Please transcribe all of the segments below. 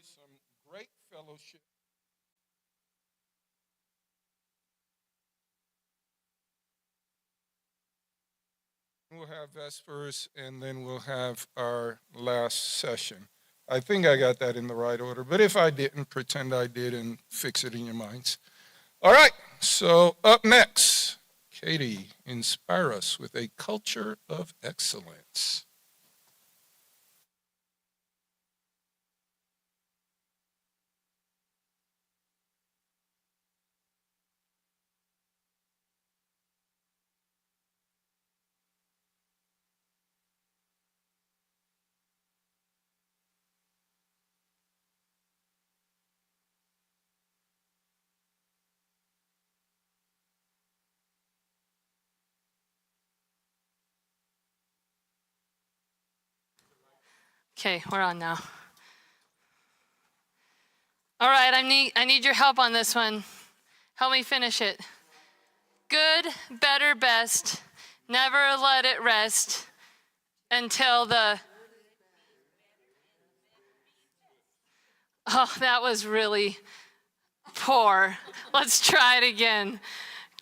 some great fellowship. We'll have Vespers, and then we'll have our last session. I think I got that in the right order, but if I didn't, pretend I did and fix it in your minds. All right, so up next, Katie, inspire us with a culture of excellence. Okay, we're on now. All right, I need your help on this one. Help me finish it. Good, better, best. Never let it rest until the... Oh, that was really poor. Let's try it again.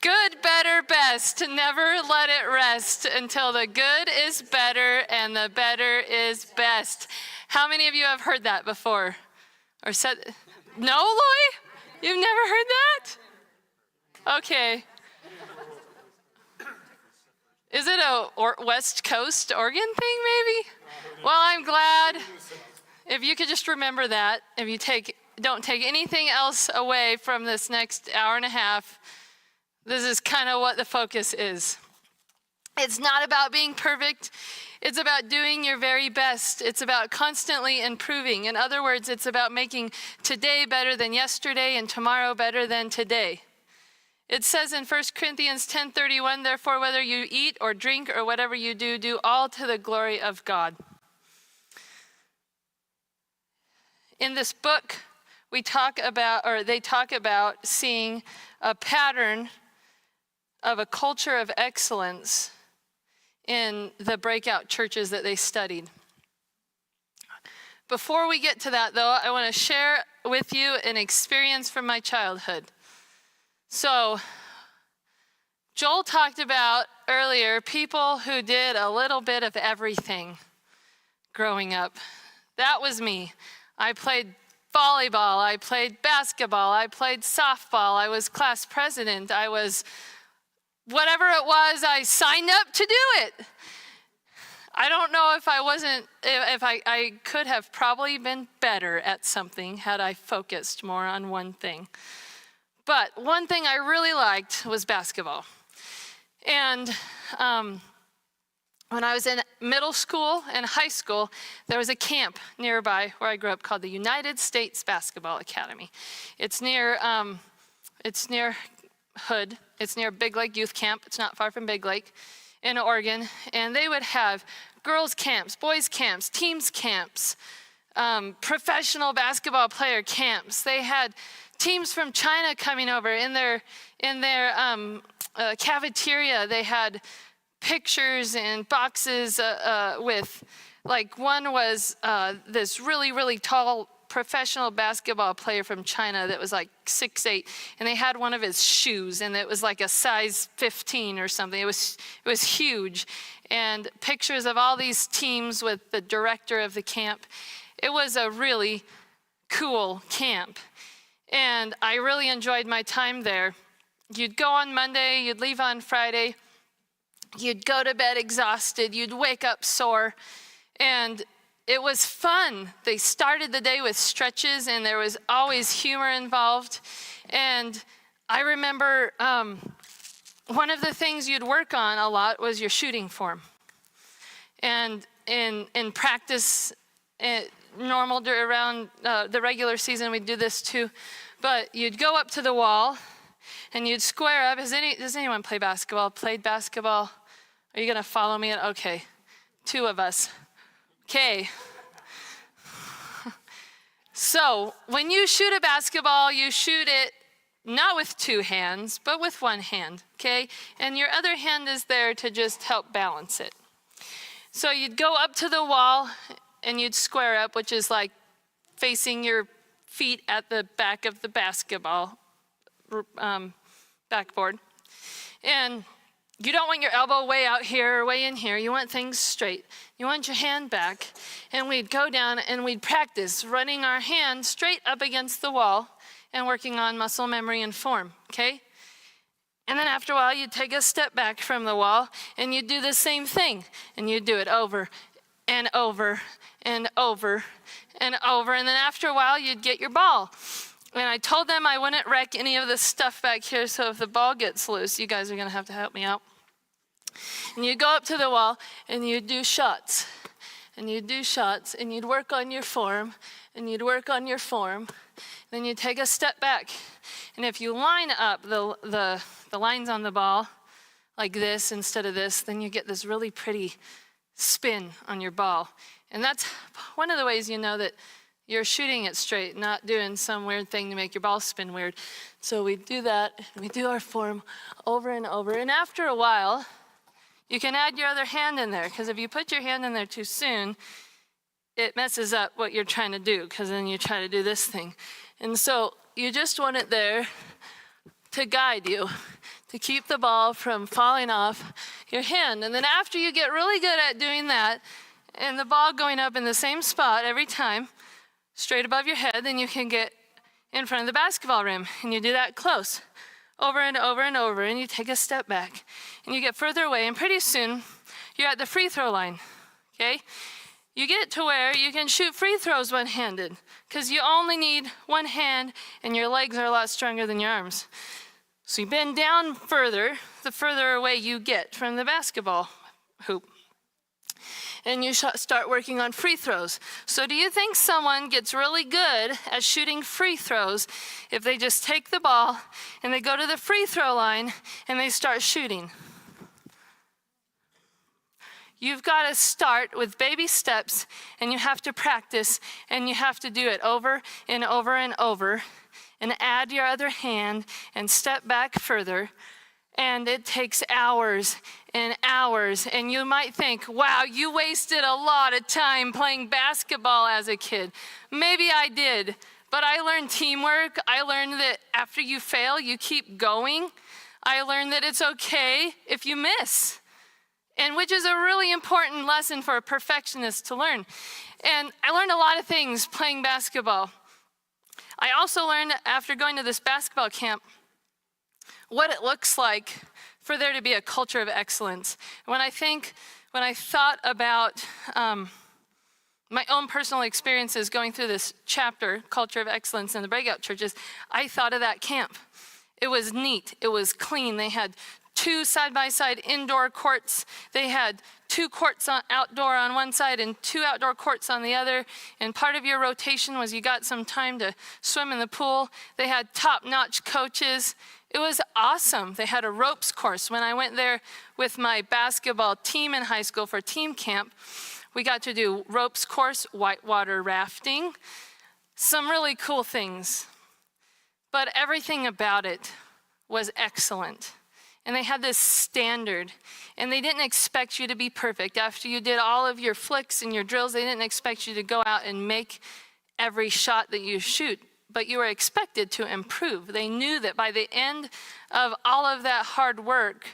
Good, better, best. Never let it rest until the good is better and the better is best. How many of you have heard that before? Or said, no, Loy? You've never heard that? Okay. Is it a West Coast Oregon thing, maybe? Well, I'm glad. If you could just remember that, if you don't take anything else away from this next hour and a half, this is kind of what the focus is. It's not about being perfect. It's about doing your very best. It's about constantly improving. In other words, it's about making today better than yesterday and tomorrow better than today. It says in 1 Corinthians 10:31, therefore, whether you eat or drink or whatever you do, do all to the glory of God. In this book, they talk about seeing a pattern of a culture of excellence in the breakout churches that they studied. Before we get to that, though, I want to share with you an experience from my childhood. So, Joel talked about earlier people who did a little bit of everything growing up. That was me. I played volleyball, I played basketball, I played softball, I was class president, I was whatever it was, I signed up to do it. I don't know if I could have probably been better at something had I focused more on one thing. But one thing I really liked was basketball. And when I was in middle school and high school, there was a camp nearby where I grew up called the United States Basketball Academy. It's near Hood. It's near Big Lake Youth Camp. It's not far from Big Lake in Oregon. And they would have girls camps, boys camps, teams camps, professional basketball player camps. They had teams from China coming over in their cafeteria. They had pictures and boxes with, like, one was this really, really tall professional basketball player from China that was like 6'8", and they had one of his shoes, and it was like a size 15 or something. It was huge, and pictures of all these teams with the director of the camp. It was a really cool camp, and I really enjoyed my time there. You'd go on Monday, you'd leave on Friday, you'd go to bed exhausted, you'd wake up sore, and it was fun. They started the day with stretches, and there was always humor involved. And I remember one of the things you'd work on a lot was your shooting form. And in practice, around the regular season, we'd do this too. But you'd go up to the wall, and you'd square up. Does anyone play basketball? Played basketball? Are you going to follow me? Okay, 2 of us. Okay. So when you shoot a basketball, you shoot it not with 2 hands, but with 1 hand, okay? And your other hand is there to just help balance it. So you'd go up to the wall and you'd square up, which is like facing your feet at the back of the basketball backboard. And you don't want your elbow way out here or way in here. You want things straight. You want your hand back. And we'd go down and we'd practice running our hand straight up against the wall and working on muscle memory and form, okay? And then after a while, you'd take a step back from the wall and you'd do the same thing. And you'd do it over and over and over and over. And then after a while, you'd get your ball. And I told them I wouldn't wreck any of the stuff back here, so if the ball gets loose, you guys are gonna have to help me out. And you'd go up to the wall and you'd do shots. And you'd do shots and you'd work on your form and you'd work on your form. Then you'd take a step back. And if you line up the lines on the ball like this instead of this, then you get this really pretty spin on your ball. And that's one of the ways you know that you're shooting it straight, not doing some weird thing to make your ball spin weird. So we do that, and we do our form over and over. And after a while, you can add your other hand in there, because if you put your hand in there too soon, it messes up what you're trying to do, because then you try to do this thing. And so you just want it there to guide you, to keep the ball from falling off your hand. And then after you get really good at doing that, and the ball going up in the same spot every time, straight above your head, then you can get in front of the basketball rim. And you do that close, over and over and over, and you take a step back. And you get further away, and pretty soon, you're at the free throw line, okay? You get to where you can shoot free throws one-handed, because you only need one hand, and your legs are a lot stronger than your arms. So you bend down further, the further away you get from the basketball hoop. And you start working on free throws. So do you think someone gets really good at shooting free throws if they just take the ball and they go to the free throw line and they start shooting? You've got to start with baby steps, and you have to practice, and you have to do it over and over and over, and add your other hand and step back further. And it takes hours and hours. And you might think, wow, you wasted a lot of time playing basketball as a kid. Maybe I did, but I learned teamwork. I learned that after you fail, you keep going. I learned that it's okay if you miss, and which is a really important lesson for a perfectionist to learn. And I learned a lot of things playing basketball. I also learned after going to this basketball camp what it looks like for there to be a culture of excellence. When I thought about my own personal experiences going through this chapter, Culture of Excellence in the Breakout Churches, I thought of that camp. It was neat, it was clean. They had 2 side-by-side indoor courts. They had 2 courts outdoor on one side and 2 outdoor courts on the other. And part of your rotation was you got some time to swim in the pool. They had top-notch coaches. It was awesome. They had a ropes course. When I went there with my basketball team in high school for team camp, we got to do ropes course, whitewater rafting, some really cool things. But everything about it was excellent. And they had this standard, and they didn't expect you to be perfect. After you did all of your flicks and your drills, they didn't expect you to go out and make every shot that you shoot, but you were expected to improve. They knew that by the end of all of that hard work,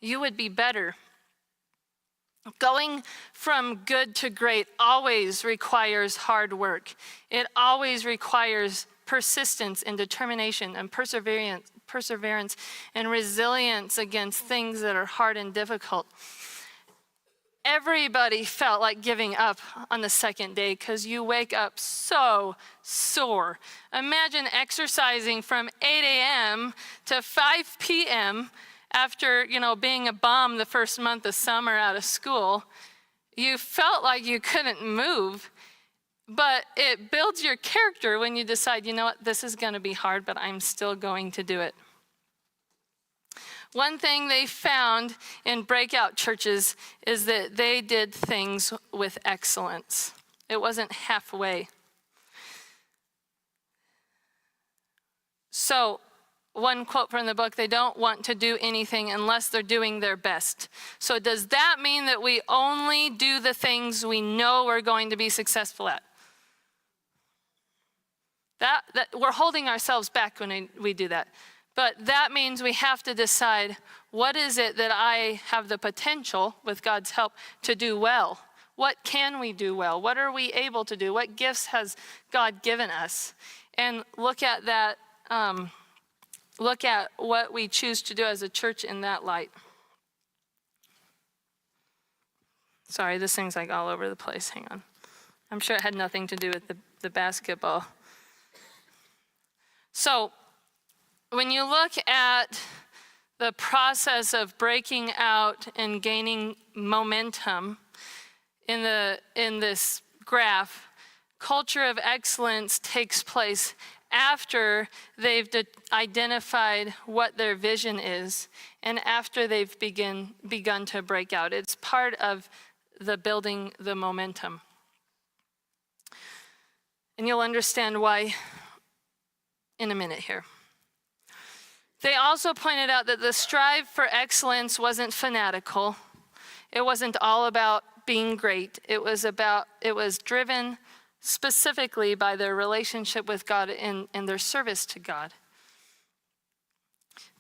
you would be better. Going from good to great always requires hard work. It always requires persistence and determination and perseverance and resilience against things that are hard and difficult. Everybody felt like giving up on the second day because you wake up so sore. Imagine exercising from 8 a.m. to 5 p.m. after, being a bum the first month of summer out of school. You felt like you couldn't move. But it builds your character when you decide, this is going to be hard, but I'm still going to do it. One thing they found in breakout churches is that they did things with excellence. It wasn't halfway. So, one quote from the book, they don't want to do anything unless they're doing their best. So does that mean that we only do the things we know we're going to be successful at? That we're holding ourselves back when we do that. But that means we have to decide, what is it that I have the potential, with God's help, to do well? What can we do well? What are we able to do? What gifts has God given us? And look at that, look at what we choose to do as a church in that light. Sorry, this thing's like all over the place. Hang on. I'm sure it had nothing to do with the basketball. So when you look at the process of breaking out and gaining momentum in this graph, culture of excellence takes place after they've identified what their vision is and after they've begun to break out. It's part of the building the momentum. And you'll understand why in a minute here. They also pointed out that the strive for excellence wasn't fanatical. It wasn't all about being great. It was driven specifically by their relationship with God and their service to God.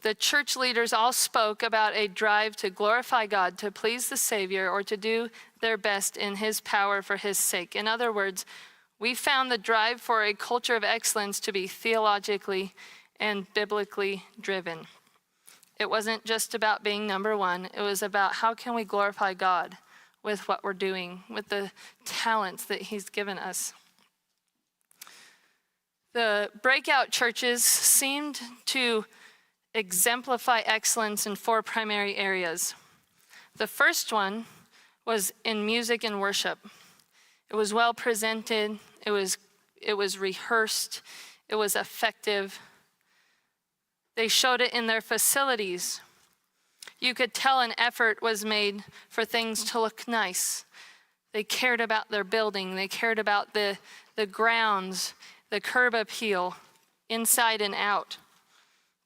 The church leaders all spoke about a drive to glorify God, to please the Savior, or to do their best in His power for His sake. In other words, we found the drive for a culture of excellence to be theologically and biblically driven. It wasn't just about being number one. It was about how can we glorify God with what we're doing, with the talents that He's given us. The breakout churches seemed to exemplify excellence in 4 primary areas. The first one was in music and worship. It was well presented, it was rehearsed, it was effective. They showed it in their facilities. You could tell an effort was made for things to look nice. They cared about their building, they cared about the grounds, the curb appeal, inside and out.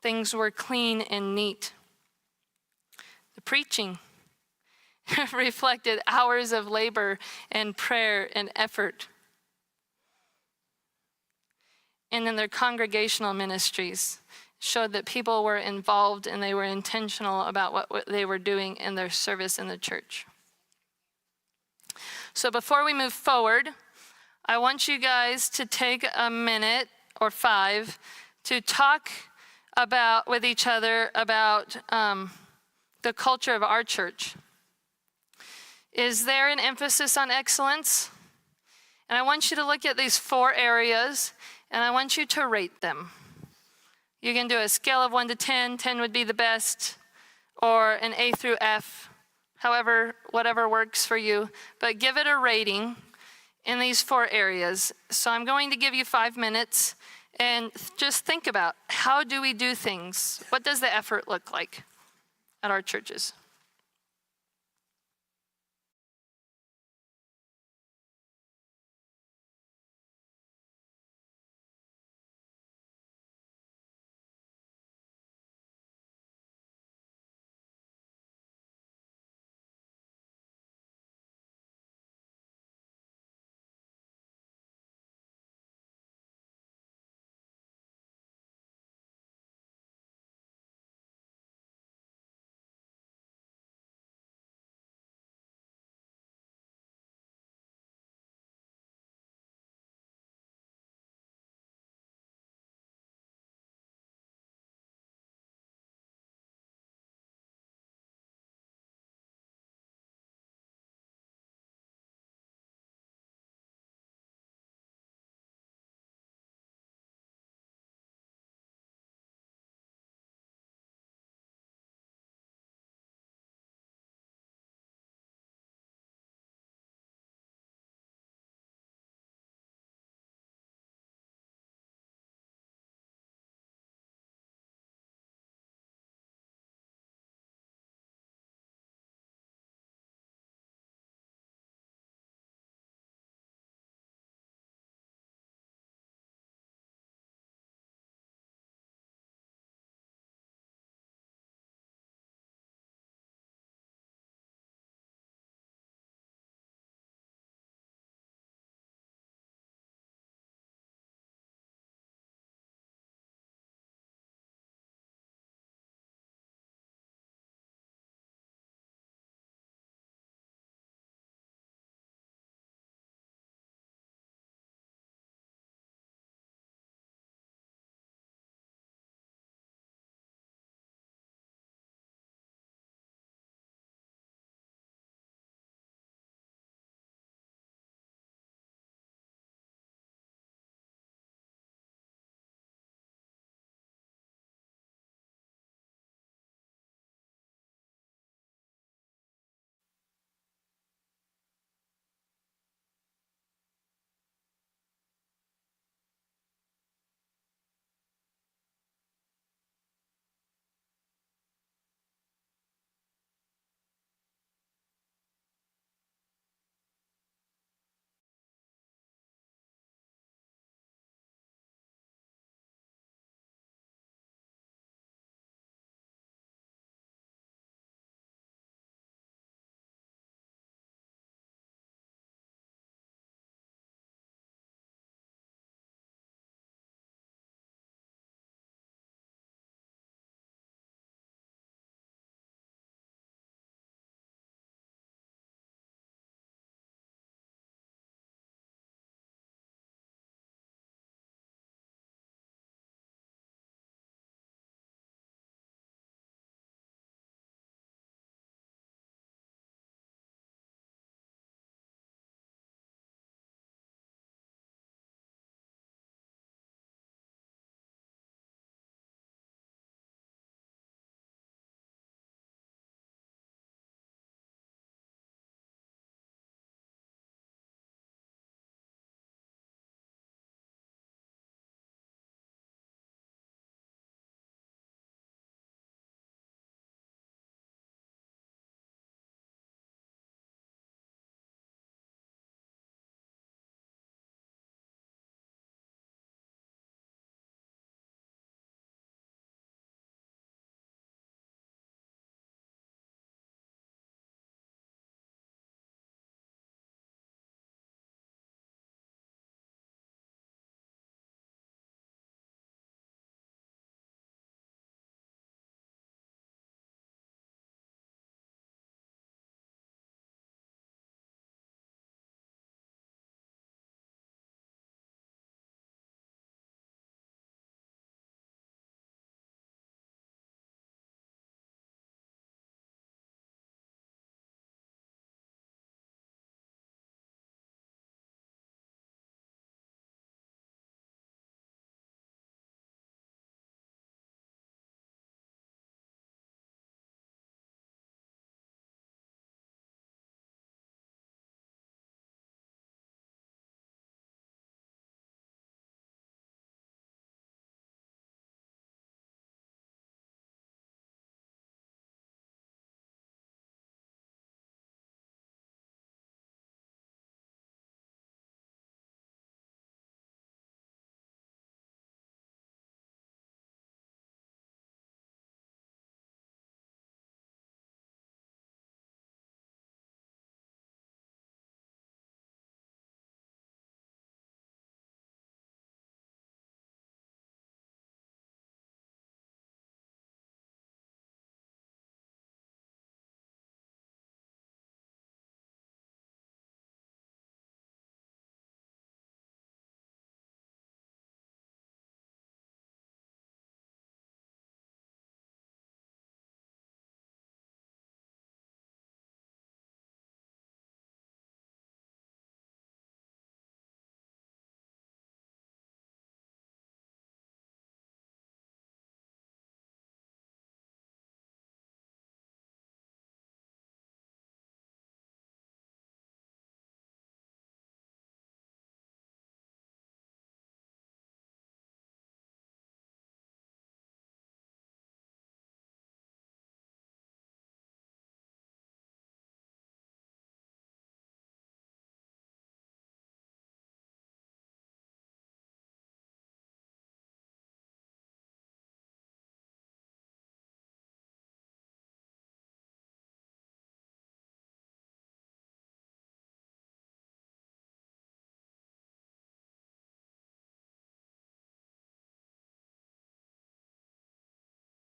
Things were clean and neat. The preaching reflected hours of labor and prayer and effort. And in their congregational ministries, showed that people were involved and they were intentional about what they were doing in their service in the church. So before we move forward, I want you guys to take a minute or 5 to talk with each other about the culture of our church. Is there an emphasis on excellence? And I want you to look at these 4 areas, and I want you to rate them. You can do a scale of 1 to 10. 10 would be the best, or an A through F, whatever works for you. But give it a rating in these 4 areas. So I'm going to give you 5 minutes, and just think about, how do we do things? What does the effort look like at our churches?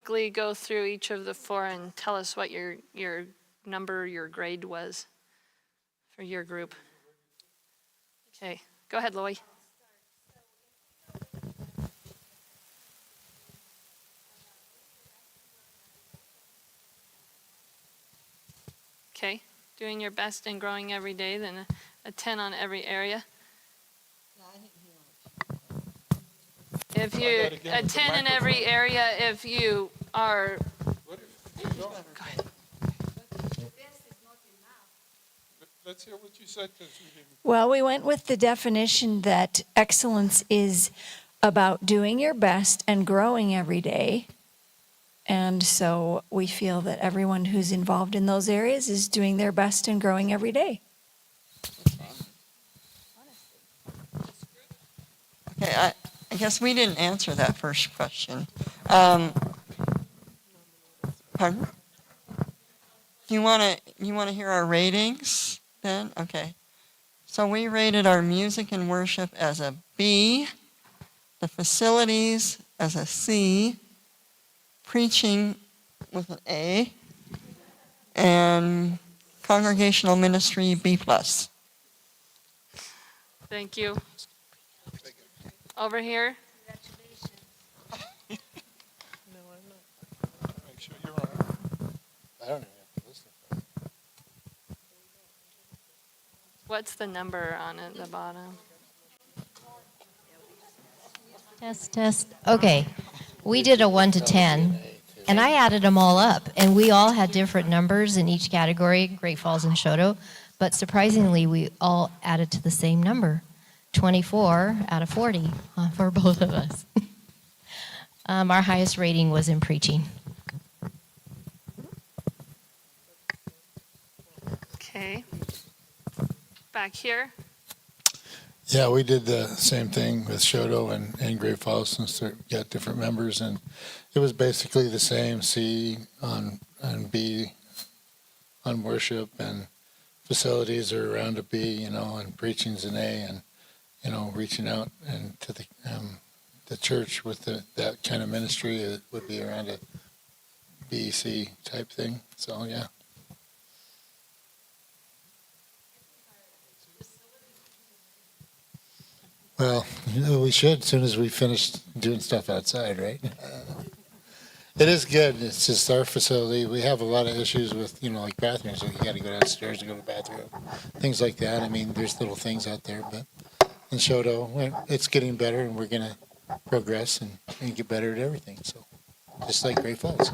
quickly go through each of the four and tell us what your number, your grade was for your group. Okay, go ahead, Loie. Okay, doing your best and growing every day, then a 10 on every area. If you, that again a with the 10 in every microphone. area if you are, What if you don't? go ahead. Let's hear what you said, because we didn't. Well, we went with the definition that excellence is about doing your best and growing every day. And so we feel that everyone who's involved in those areas is doing their best and growing every day. Okay, I guess we didn't answer that first question. Pardon? You want to hear our ratings then? Okay. So we rated our music and worship as a B, the facilities as a C, preaching with an A, and congregational ministry B+. Thank you. Over here. Make sure you're on. I don't even have to listen. What's the number on it at the bottom? Test. Okay. We did a 1 to 10, and I added them all up, and we all had different numbers in each category, Great Falls and Choteau, but surprisingly, we all added to the same number, 24 out of 40 for both of us. Our highest rating was in preaching. Okay. Back here. Yeah, we did the same thing with Choteau and Great Falls, since they got different members, and it was basically the same. C on B on worship, and facilities are around a B, and preaching's an A, and reaching out and to the church with that kind of ministry, it would be around a B, C type thing. So yeah. Well, we should as soon as we finish doing stuff outside, right? It is good. It's just our facility. We have a lot of issues with, like bathrooms. You got to go downstairs to go to the bathroom, things like that. I mean, there's little things out there, but in Choteau, it's getting better, and we're going to progress and get better at everything. So, just like Great Falls.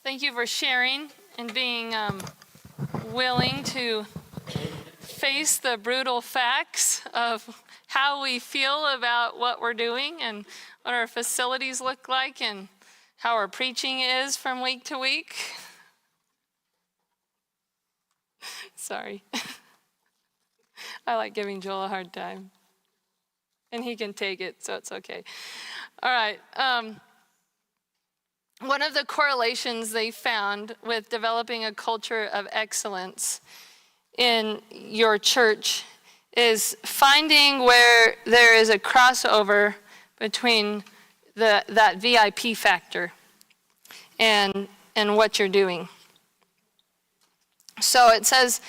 Thank you for sharing and being willing to face the brutal facts of how we feel about what we're doing and what our facilities look like and how our preaching is from week to week. Sorry. I like giving Joel a hard time. And he can take it, so it's okay. All right. One of the correlations they found with developing a culture of excellence in your church is finding where there is a crossover between that VIP factor and what you're doing. So it says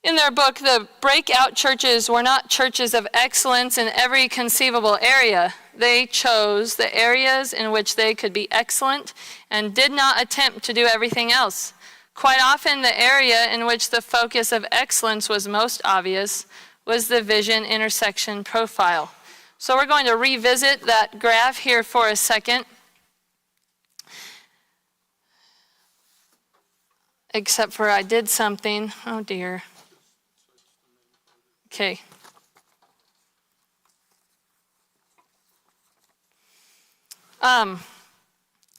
in their book, the breakout churches were not churches of excellence in every conceivable area. They chose the areas in which they could be excellent and did not attempt to do everything else. Quite often, the area in which the focus of excellence was most obvious was the vision intersection profile. So we're going to revisit that graph here for a second. Except for I did something. Oh dear. Okay.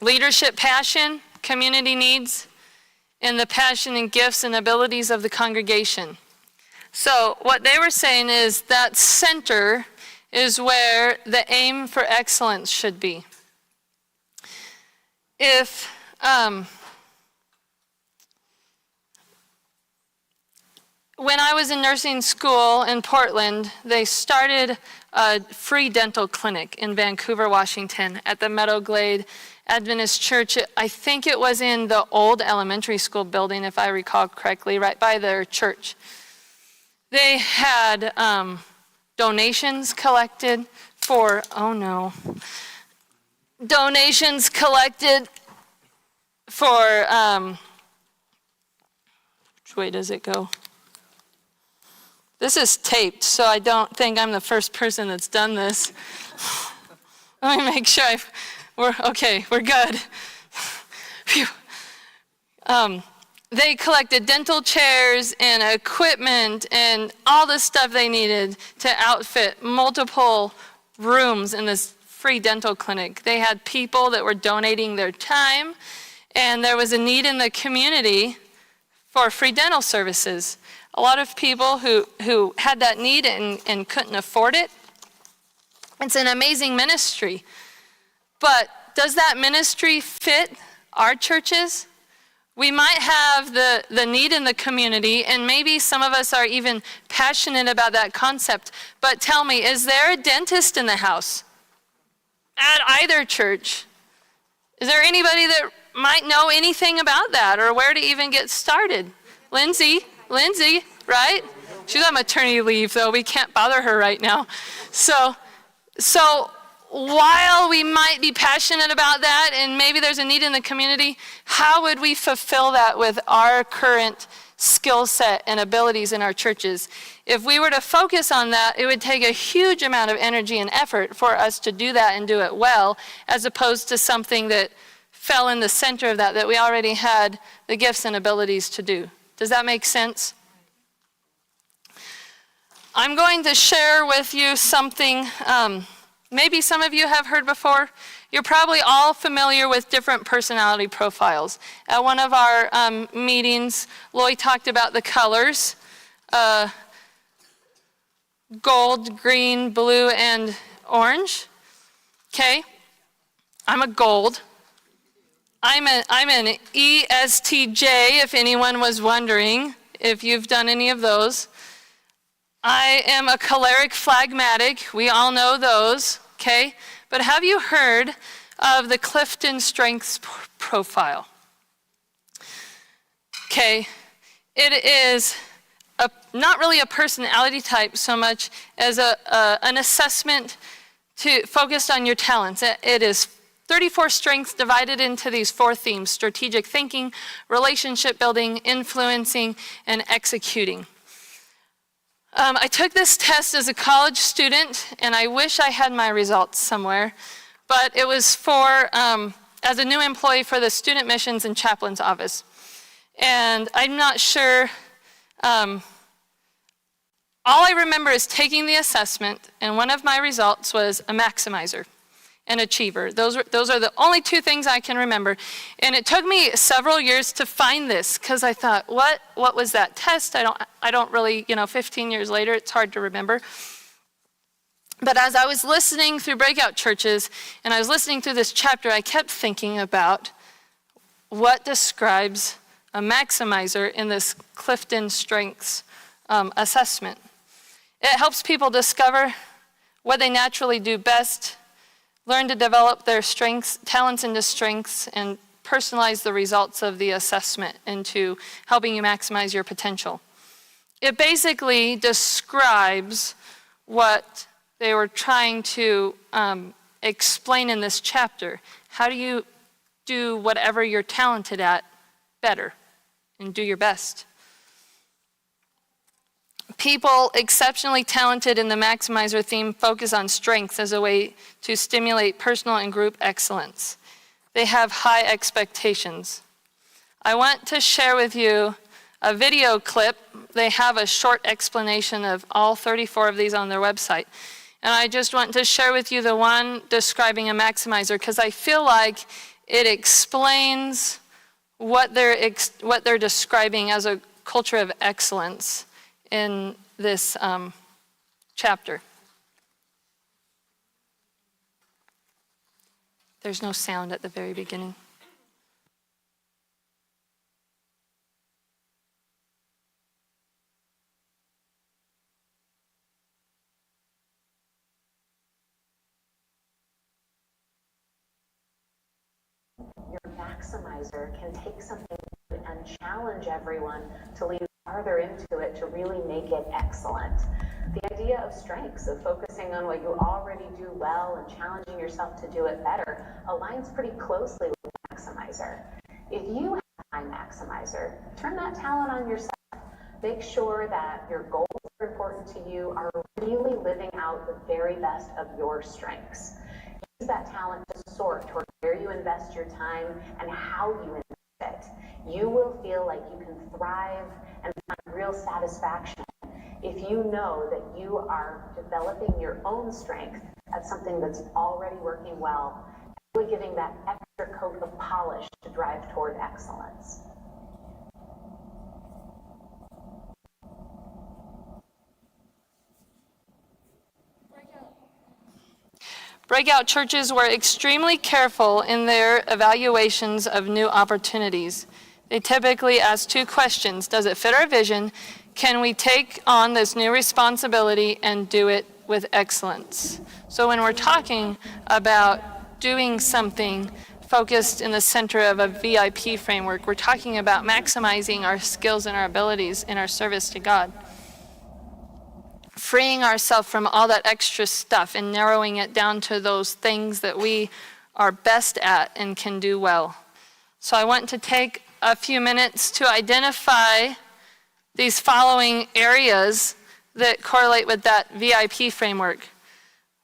Leadership passion, community needs, and the passion and gifts and abilities of the congregation. So what they were saying is that center is where the aim for excellence should be. If when I was in nursing school in Portland, they started a free dental clinic in Vancouver, Washington at the Meadowglade Adventist Church. I think it was in the old elementary school building, if I recall correctly, right by their church. They had donations collected for, donations collected for, which way does it go? This is taped, so I don't think I'm the first person that's done this. Let me make sure we're good. Phew. They collected dental chairs and equipment and all the stuff they needed to outfit multiple rooms in this free dental clinic. They had people that were donating their time, and there was a need in the community for free dental services. A lot of people who had that need and couldn't afford it. It's an amazing ministry. But does that ministry fit our churches? We might have the need in the community, and maybe some of us are even passionate about that concept. But tell me, is there a dentist in the house at either church? Is there anybody that might know anything about that or where to even get started? Lindsay, right? She's on maternity leave, though. We can't bother her right now. So while we might be passionate about that and maybe there's a need in the community, how would we fulfill that with our current skill set and abilities in our churches? If we were to focus on that, it would take a huge amount of energy and effort for us to do that and do it well, as opposed to something that fell in the center of that we already had the gifts and abilities to do. Does that make sense? I'm going to share with you something maybe some of you have heard before. You're probably all familiar with different personality profiles. At one of our meetings, Lloyd talked about the colors, gold, green, blue, and orange. Okay, I'm a gold. I'm an ESTJ, if anyone was wondering, if you've done any of those. I am a choleric phlegmatic. We all know those, okay? But have you heard of the Clifton Strengths profile? Okay, it is not really a personality type so much as an assessment focused on your talents. It is 34 strengths divided into these 4 themes: strategic thinking, relationship building, influencing, and executing. I took this test as a college student, and I wish I had my results somewhere, but it was for, as a new employee for the Student Missions and Chaplain's Office. And I'm not sure, all I remember is taking the assessment, and one of my results was a maximizer, an achiever. Those are the only 2 things I can remember. And it took me several years to find this, because I thought, what was that test? I don't really, 15 years later, it's hard to remember. But as I was listening through breakout churches, and I was listening through this chapter, I kept thinking about what describes a maximizer in this Clifton Strengths assessment. It helps people discover what they naturally do best, learn to develop their strengths, talents into strengths, and personalize the results of the assessment into helping you maximize your potential. It basically describes what they were trying to explain in this chapter. How do you do whatever you're talented at better and do your best? People exceptionally talented in the maximizer theme focus on strengths as a way to stimulate personal and group excellence. They have high expectations. I want to share with you a video clip. They have a short explanation of all 34 of these on their website. And I just want to share with you the one describing a maximizer, because I feel like it explains what they're describing as a culture of excellence in this chapter. There's no sound at the very beginning. maximizer can take something and challenge everyone to lean farther into it to really make it excellent. The idea of strengths, of focusing on what you already do well and challenging yourself to do it better, aligns pretty closely with maximizer. If you have a maximizer, turn that talent on yourself. Make sure that your goals that are important to you are really living out the very best of your strengths. Use that talent to sort toward where you invest your time and how you invest it. You will feel like you can thrive and find real satisfaction if you know that you are developing your own strength at something that's already working well, really giving that extra coat of polish to drive toward excellence. Breakout churches were extremely careful in their evaluations of new opportunities. They typically ask two questions. Does it fit our vision? Can we take on this new responsibility and do it with excellence? So when we're talking about doing something focused in the center of a VIP framework, we're talking about maximizing our skills and our abilities in our service to God. Freeing ourselves from all that extra stuff and narrowing it down to those things that we are best at and can do well. So I want to take a few minutes to identify these following areas that correlate with that VIP framework.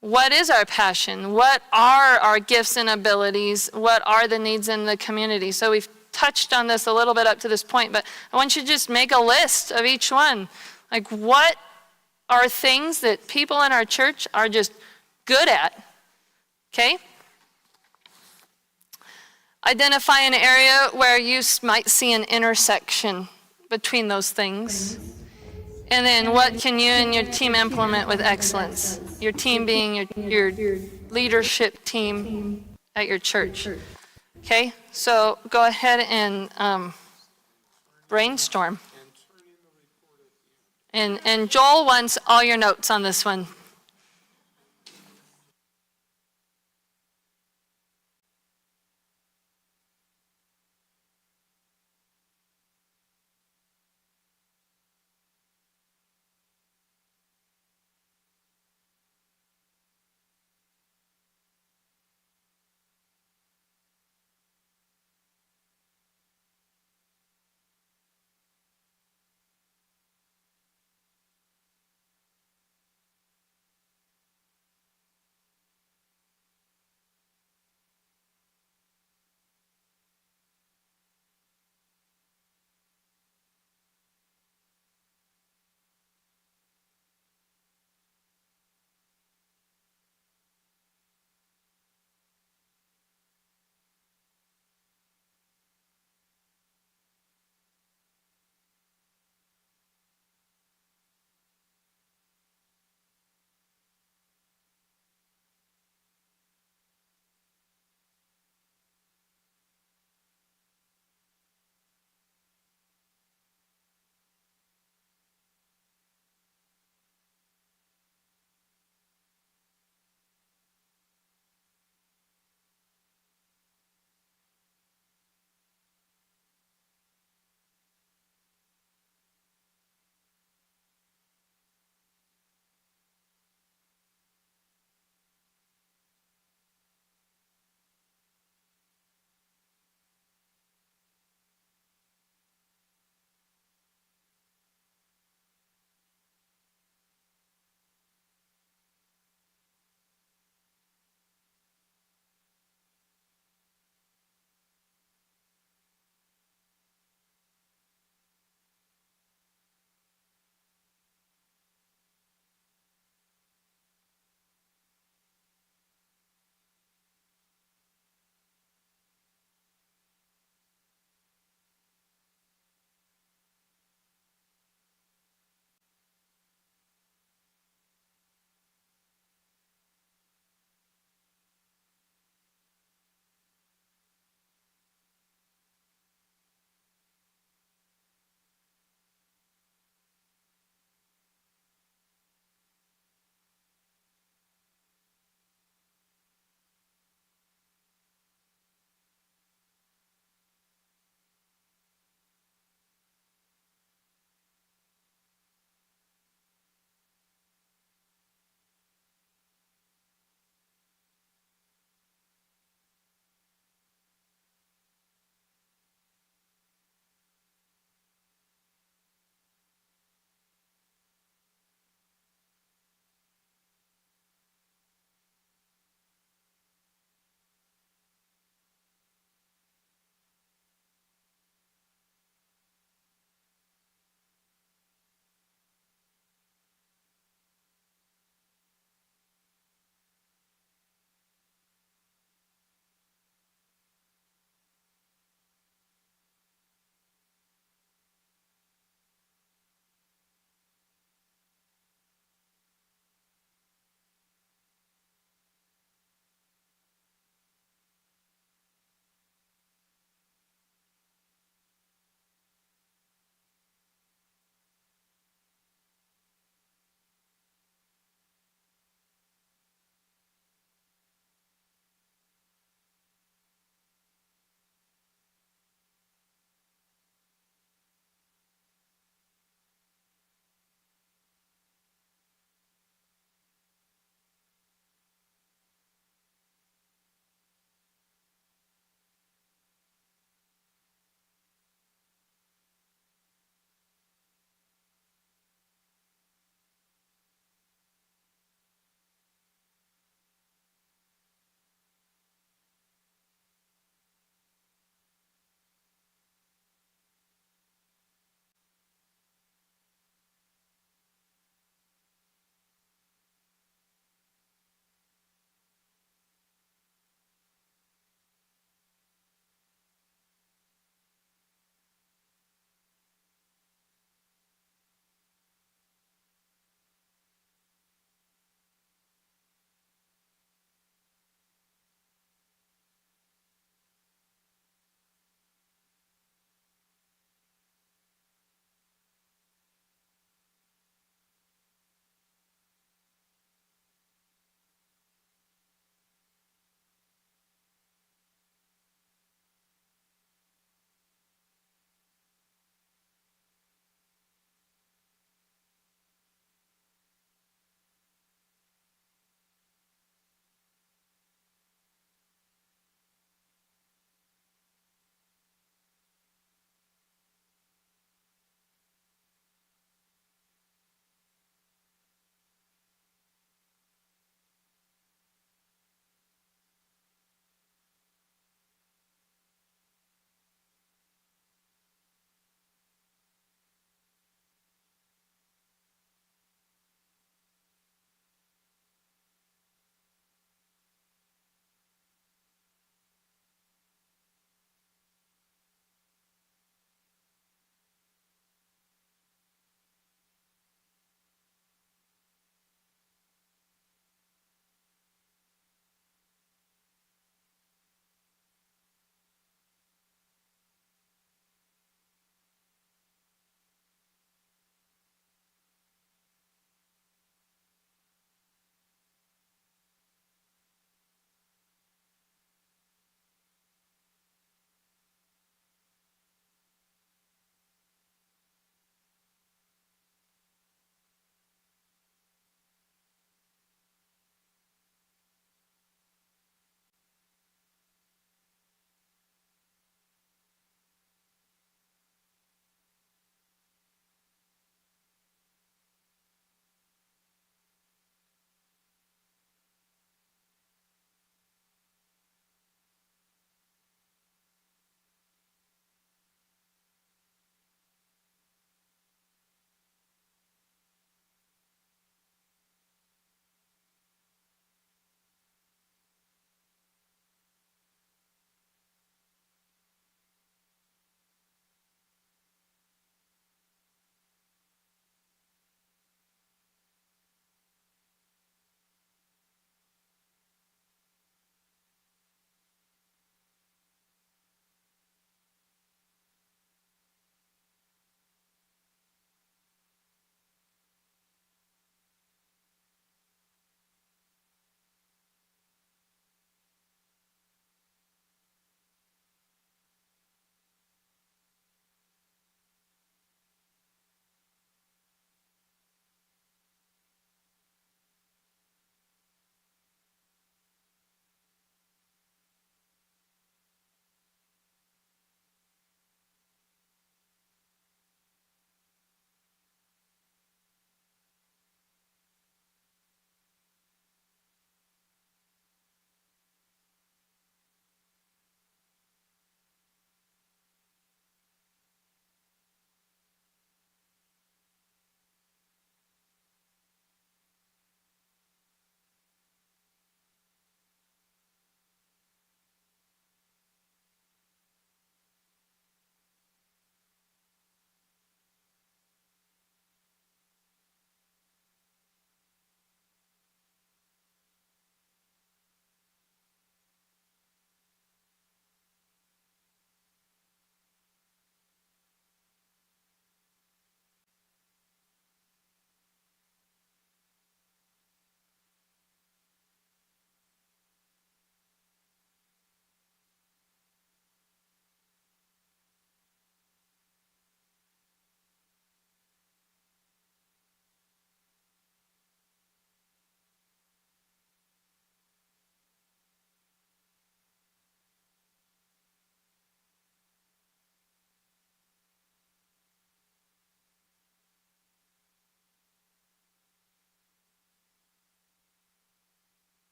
What is our passion? What are our gifts and abilities? What are the needs in the community? So we've touched on this a little bit up to this point, but I want you to just make a list of each one. Like, what are things that people in our church are just good at, okay? Identify an area where you might see an intersection between those things. And then what can you and your team implement with excellence? Your team being your leadership team at your church. Okay, so go ahead and brainstorm. And Joel wants all your notes on this one.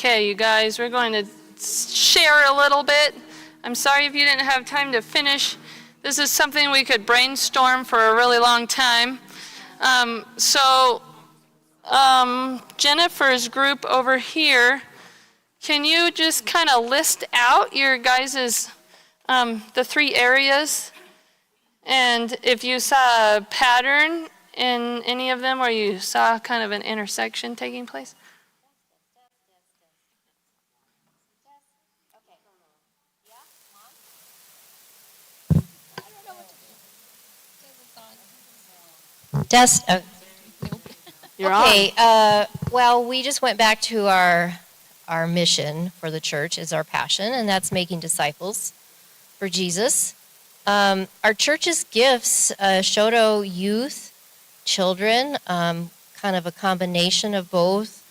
Okay, you guys, we're going to share a little bit. I'm sorry if you didn't have time to finish. This is something we could brainstorm for a really long time. Jennifer's group over here, can you just kind of list out your guys's, the 3 areas? And if you saw a pattern in any of them where you saw kind of an intersection taking place? Test. You're Okay. on. Well, we just went back to our mission for the church is our passion, and that's making disciples for Jesus. Our church's gifts, Choteau youth, children, kind of a combination of both,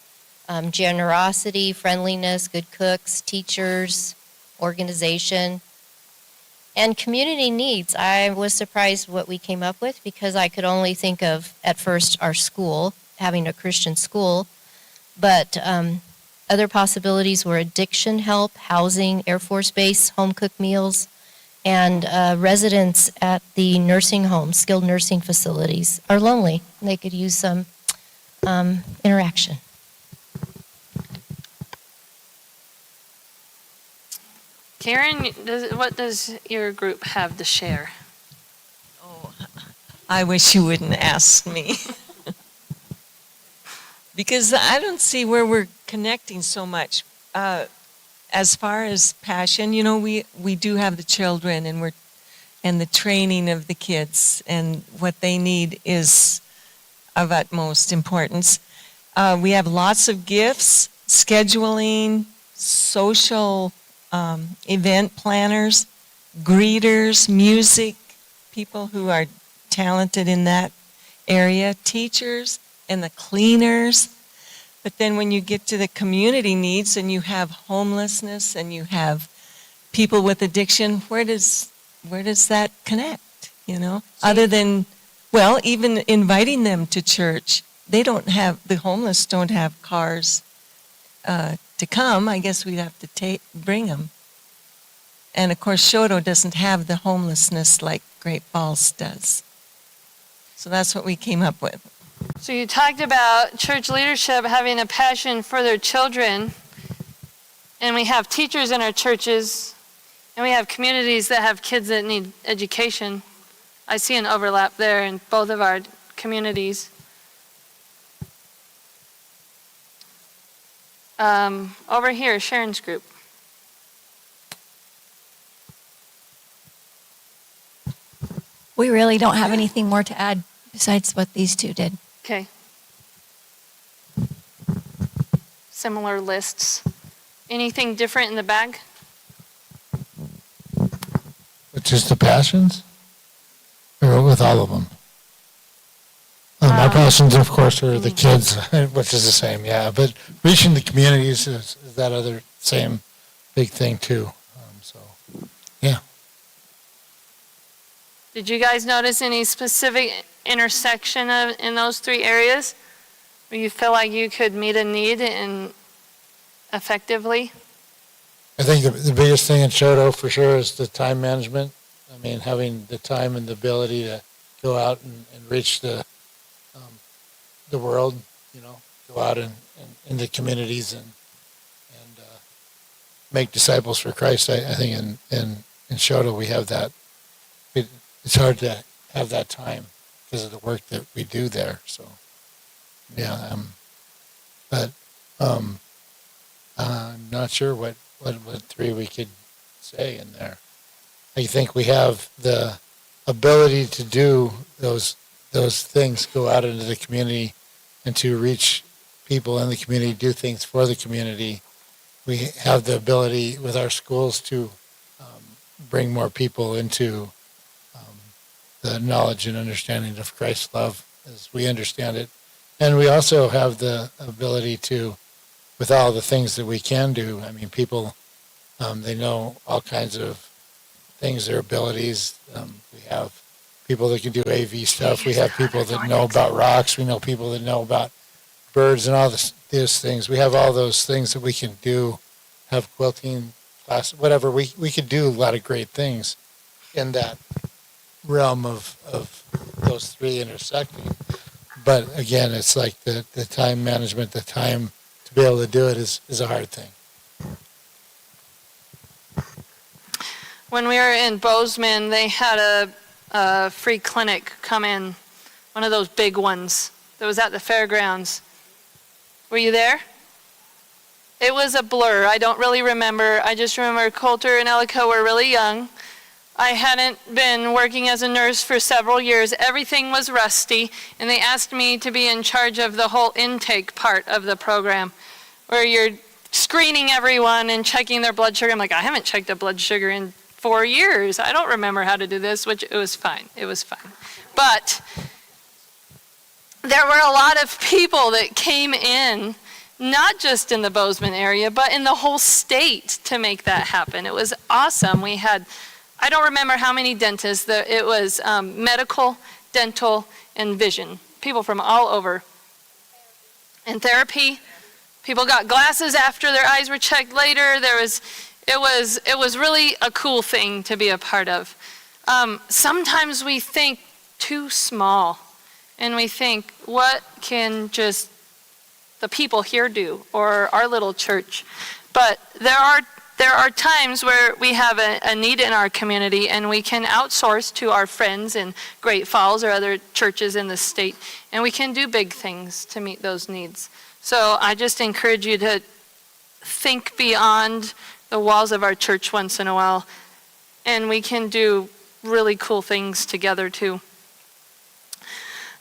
generosity, friendliness, good cooks, teachers, organization, and community needs. I was surprised what we came up with because I could only think of, at first, our school, having a Christian school, but other possibilities were addiction help, housing, Air Force Base, home-cooked meals, and residents at the nursing homes, skilled nursing facilities, are lonely. They could use some interaction. Karen, what does your group have to share? Oh, I wish you wouldn't ask me. Because I don't see where we're connecting so much. As far as passion, you know, we do have the children and the training of the kids, and what they need is of utmost importance. We have lots of gifts, scheduling, social event planners, greeters, music, people who are talented in that area, teachers, and the cleaners. But then when you get to the community needs and you have homelessness and you have people with addiction, where does that connect, you know? Other than, well, even inviting them to church. The homeless don't have cars to come. I guess we'd have to bring them. And of course, Choteau doesn't have the homelessness like Great Falls does. So that's what we came up with. So you talked about church leadership having a passion for their children, and we have teachers in our churches, and we have communities that have kids that need education. I see an overlap there in both of our communities. Over here, Sharon's group. We really don't have anything more to add besides what these two did. Okay. Similar lists. Anything different in the bag? With just the passions? Or with all of them? My passions, of course, are the kids, which is the same, yeah. But reaching the communities is that other same big thing, too. Yeah. Did you guys notice any specific intersection in those 3 areas where you feel like you could meet a need effectively? I think the biggest thing in Choteau for sure is the time management. I mean, having the time and the ability to go out and reach the world, you know, go out in the communities and make disciples for Christ. I think in Choteau we have that. It's hard to have that time because of the work that we do there. So, yeah. But I'm not sure what 3 we could say in there. I think we have the ability to do those things, go out into the community and to reach people in the community, do things for the community. We have the ability with our schools to bring more people into the knowledge and understanding of Christ's love as we understand it. And we also have the ability to, with all the things that we can do, I mean, people, they know all kinds of things, their abilities. We have people that can do AV stuff. We have people that know about rocks. We know people that know about birds and all this these things. We have all those things that we can do, have quilting class, whatever. We could do a lot of great things in that realm of those three intersecting. But again, it's like the time management, the time to be able to do it is a hard thing. When we were in Bozeman, they had a free clinic come in, one of those big ones that was at the fairgrounds. Were you there? It was a blur. I don't really remember. I just remember Coulter and Ellico were really young. I hadn't been working as a nurse for several years. Everything was rusty, and they asked me to be in charge of the whole intake part of the program, where you're screening everyone and checking their blood sugar. I'm like, I haven't checked a blood sugar in 4 years. I don't remember how to do this, which it was fine. It was fine. But there were a lot of people that came in, not just in the Bozeman area, but in the whole state to make that happen. It was awesome. We had, I don't remember how many dentists. It was medical, dental, and vision. People from all over. And therapy. People got glasses after their eyes were checked later. It was really a cool thing to be a part of. Sometimes we think too small, and we think, what can just the people here do, or our little church? But there are times where we have a need in our community, and we can outsource to our friends in Great Falls or other churches in the state, and we can do big things to meet those needs. So I just encourage you to think beyond the walls of our church once in a while, and we can do really cool things together too.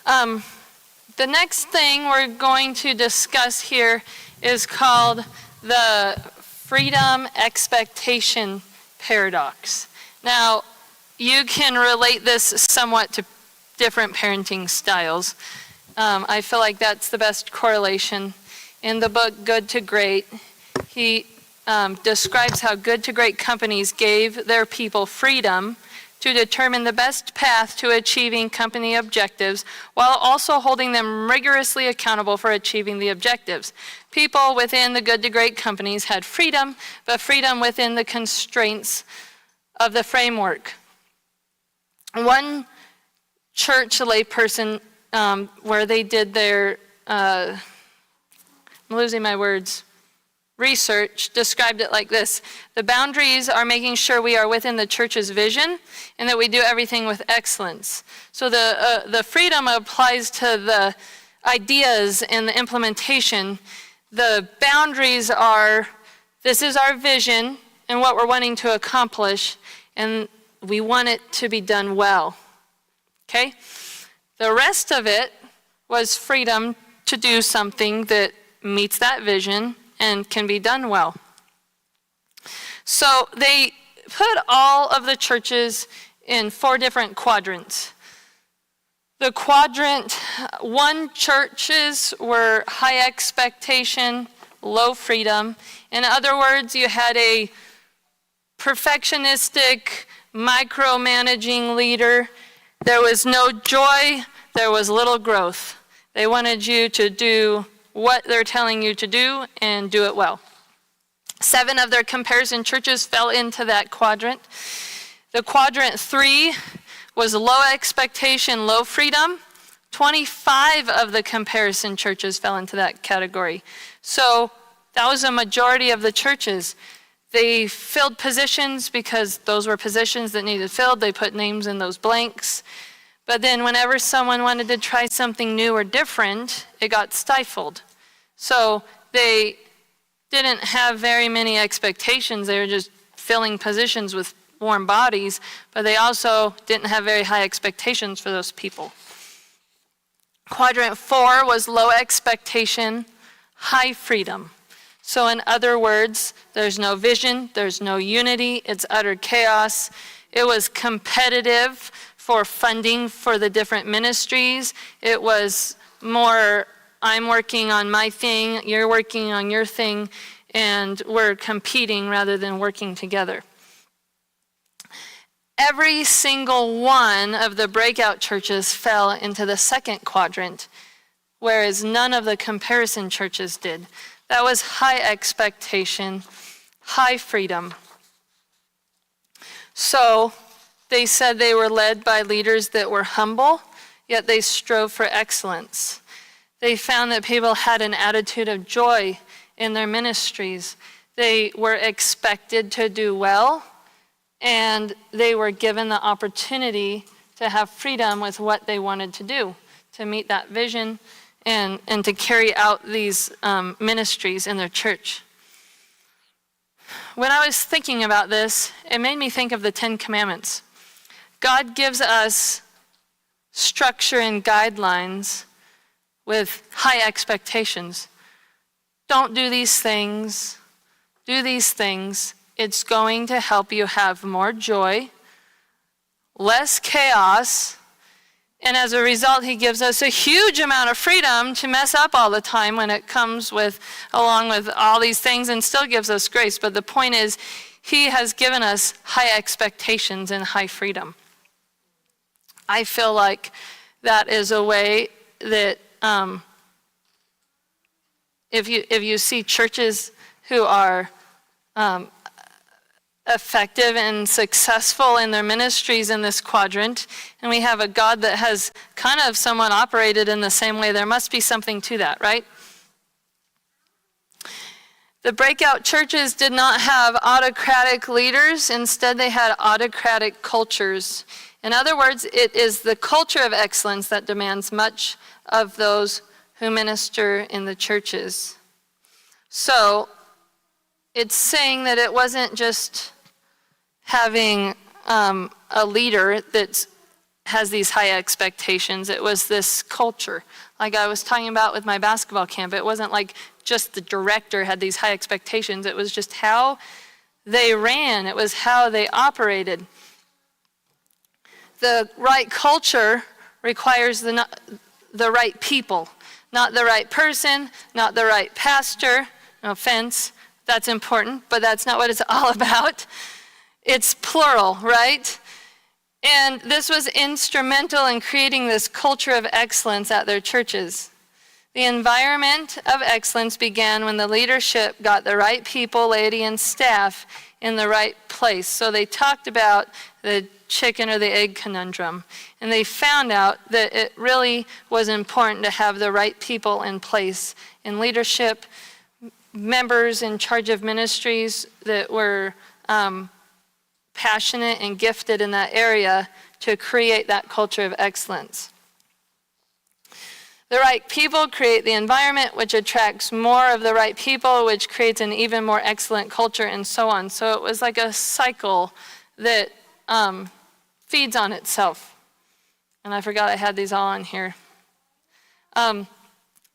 The next thing we're going to discuss here is called the freedom expectation paradox. Now, you can relate this somewhat to different parenting styles. I feel like that's the best correlation. In the book Good to Great, he describes how good to great companies gave their people freedom to determine the best path to achieving company objectives while also holding them rigorously accountable for achieving the objectives. People within the good to great companies had freedom, but freedom within the constraints of the framework. One church layperson where they did their, I'm losing my words, research described it like this: the boundaries are making sure we are within the church's vision and that we do everything with excellence. So the freedom applies to the ideas and the implementation. The boundaries are, this is our vision and what we're wanting to accomplish, and we want it to be done well. Okay? The rest of it was freedom to do something that meets that vision and can be done well. So they put all of the churches in 4 different quadrants. The quadrant 1 churches were high expectation, low freedom. In other words, you had a perfectionistic, micromanaging leader. There was no joy, there was little growth. They wanted you to do what they're telling you to do and do it well. 7 of their comparison churches fell into that quadrant. The quadrant 3 was low expectation, low freedom. 25 of the comparison churches fell into that category. So that was a majority of the churches. They filled positions because those were positions that needed filled. They put names in those blanks. But then whenever someone wanted to try something new or different, it got stifled. So they didn't have very many expectations. They were just filling positions with warm bodies, but they also didn't have very high expectations for those people. Quadrant 4 was low expectation, high freedom. So in other words, there's no vision, there's no unity, it's utter chaos. It was competitive for funding for the different ministries. It was more, I'm working on my thing, you're working on your thing, and we're competing rather than working together. Every single one of the breakout churches fell into the second quadrant. whereas none of the comparison churches did. That was high expectation, high freedom. So they said they were led by leaders that were humble, yet they strove for excellence. They found that people had an attitude of joy in their ministries. They were expected to do well, and they were given the opportunity to have freedom with what they wanted to do, to meet that vision and to carry out these ministries in their church. When I was thinking about this, it made me think of the 10 Commandments. God gives us structure and guidelines with high expectations. Don't do these things. Do these things. It's going to help you have more joy, less chaos, and as a result, he gives us a huge amount of freedom to mess up all the time when it comes with, along with all these things, and still gives us grace. But the point is, he has given us high expectations and high freedom. I feel like that is a way that if you see churches who are effective and successful in their ministries in this quadrant, and we have a God that has kind of somewhat operated in the same way, there must be something to that, right? The breakout churches did not have autocratic leaders. Instead, they had autocratic cultures. In other words, it is the culture of excellence that demands much of those who minister in the churches. So, it's saying that it wasn't just having a leader that has these high expectations. It was this culture. Like I was talking about with my basketball camp, it wasn't like just the director had these high expectations. It was just how they ran. It was how they operated. The right culture requires the right people, not the right person, not the right pastor. No offense, that's important, but that's not what it's all about. It's plural, right? And this was instrumental in creating this culture of excellence at their churches. The environment of excellence began when the leadership got the right people, laity, and staff in the right place. So they talked about the chicken or the egg conundrum. And they found out that it really was important to have the right people in place in leadership, members in charge of ministries that were passionate and gifted in that area to create that culture of excellence. The right people create the environment, which attracts more of the right people, which creates an even more excellent culture, and so on. So it was like a cycle that feeds on itself. And I forgot I had these all on here.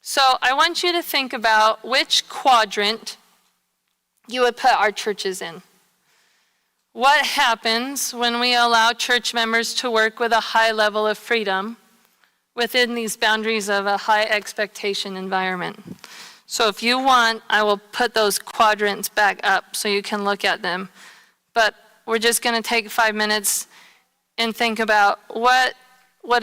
So I want you to think about which quadrant you would put our churches in. What happens when we allow church members to work with a high level of freedom within these boundaries of a high expectation environment? So if you want, I will put those quadrants back up so you can look at them. But we're just going to take 5 minutes and think about what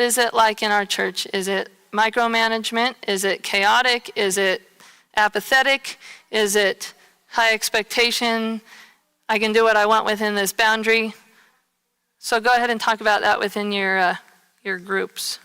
is it like in our church? Is it micromanagement? Is it chaotic? Is it apathetic? Is it high expectation? I can do what I want within this boundary. So go ahead and talk about that within your groups.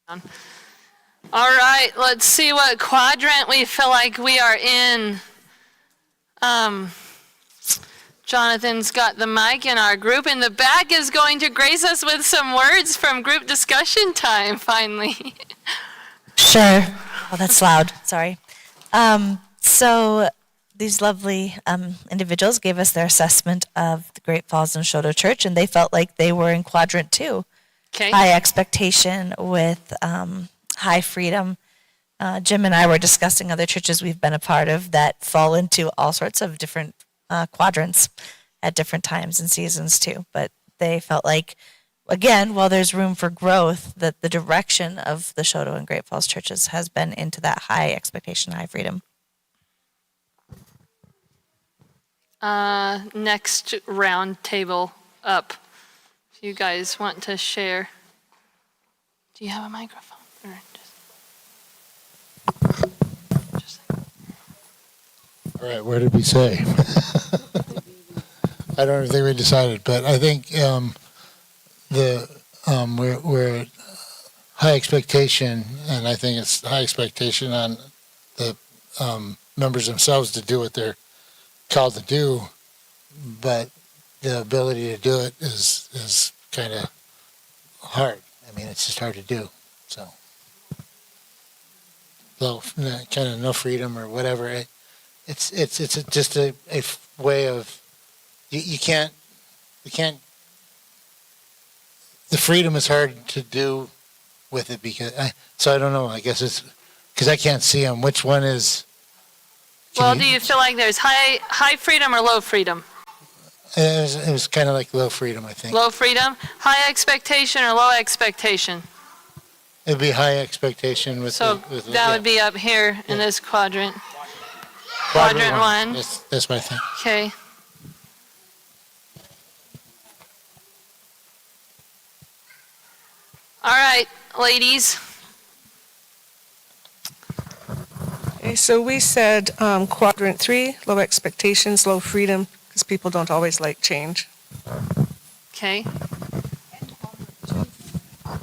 All right, let's see what quadrant we feel like we are in. Jonathan's got the mic, and our group in the back is going to grace us with some words from group discussion time, finally. Sure. Oh, that's loud. Sorry. So these lovely individuals gave us their assessment of the Great Falls and Choteau Church, and they felt like they were in quadrant 2. Okay. High expectation with high freedom. Jim and I were discussing other churches we've been a part of that fall into all sorts of different quadrants at different times and seasons too. But they felt like, again, while there's room for growth, that the direction of the Choteau and Great Falls churches has been into that high expectation, high freedom. Next round table up. If you guys want to share. Do you have a microphone? Or just... All right, where did we say? I don't think we decided, but I think we're at high expectation, and I think it's high expectation on the members themselves to do what they're called to do, but the ability to do it is kind of hard. I mean, it's just hard to do. So, kind of no freedom or whatever. It's just a way of you can't. The freedom is hard to do with it because so I don't know. I guess it's because I can't see them. Which one is? Well, do you feel like there's high freedom or low freedom? It was kind of like low freedom, I think. Low freedom, high expectation or low expectation? It'd be high expectation with. So that would be up here in this quadrant. Quadrant 1. That's my thing. Okay. All right, ladies. Okay, so we said quadrant 3, low expectations, low freedom, because people don't always like change. Okay.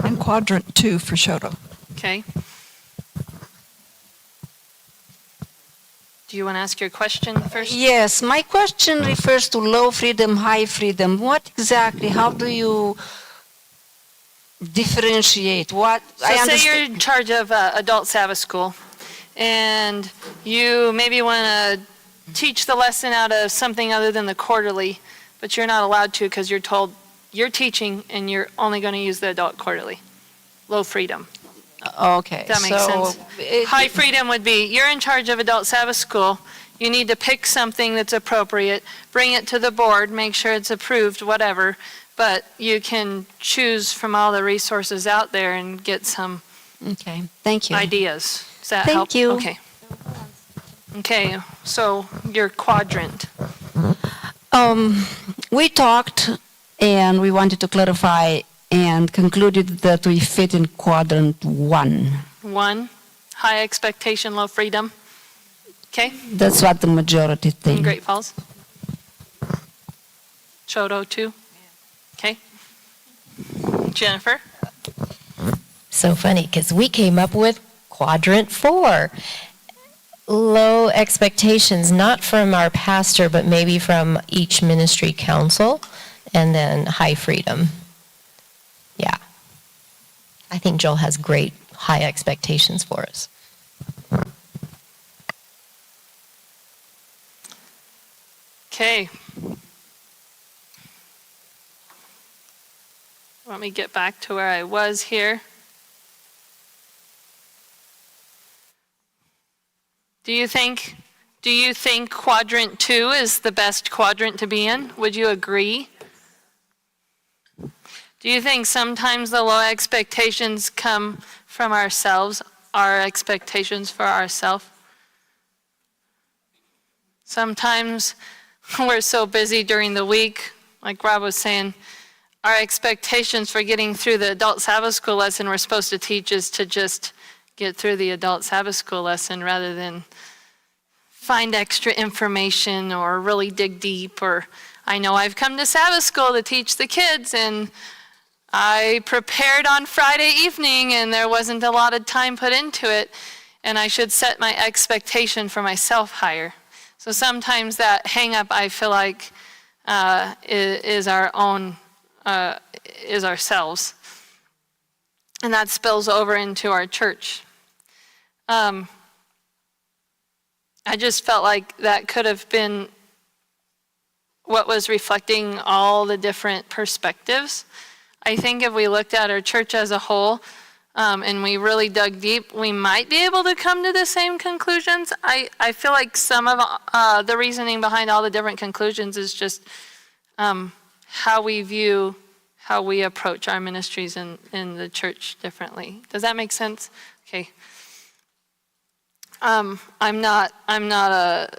And quadrant 2 for Choteau. Okay. Do you want to ask your question first? Yes, my question refers to low freedom, high freedom. What exactly, how do you differentiate? What So say you're in charge of adult Sabbath school, and you maybe want to teach the lesson out of something other than the quarterly, but you're not allowed to because you're told you're teaching and you're only going to use the adult quarterly. Low freedom. Okay. That makes sense. High freedom would be, you're in charge of adult Sabbath school. You need to pick something that's appropriate, bring it to the board, make sure it's approved, whatever. But you can choose from all the resources out there and get some Okay, thank you. ideas. Does that Thank help? you. Okay. Okay, so your quadrant. We talked and we wanted to clarify and concluded that we fit in quadrant 1. 1, high expectation, low freedom. Okay, That's what the majority in think. Great Falls. Choteau 2. Okay. Jennifer? So funny, because we came up with quadrant 4. Low expectations, not from our pastor, but maybe from each ministry council, and then high freedom. Yeah. I think Joel has great high expectations for us. Okay. Let me get back to where I was here. Do you think quadrant 2 is the best quadrant to be in? Would you agree? Do you think sometimes the low expectations come from ourselves, our expectations for ourselves? Sometimes we're so busy during the week, like Rob was saying, our expectations for getting through the adult Sabbath school lesson we're supposed to teach is to just get through the adult Sabbath school lesson rather than find extra information or really dig deep. Or I know I've come to Sabbath school to teach the kids, and I prepared on Friday evening and there wasn't a lot of time put into it, and I should set my expectation for myself higher. So sometimes that hang up, I feel like, is our own, is ourselves. And that spills over into our church. I just felt like that could have been what was reflecting all the different perspectives. I think if we looked at our church as a whole, and we really dug deep, we might be able to come to the same conclusions. I feel like some of the reasoning behind all the different conclusions is just how we view, how we approach our ministries in the church differently. Does that make sense? Okay. I'm not a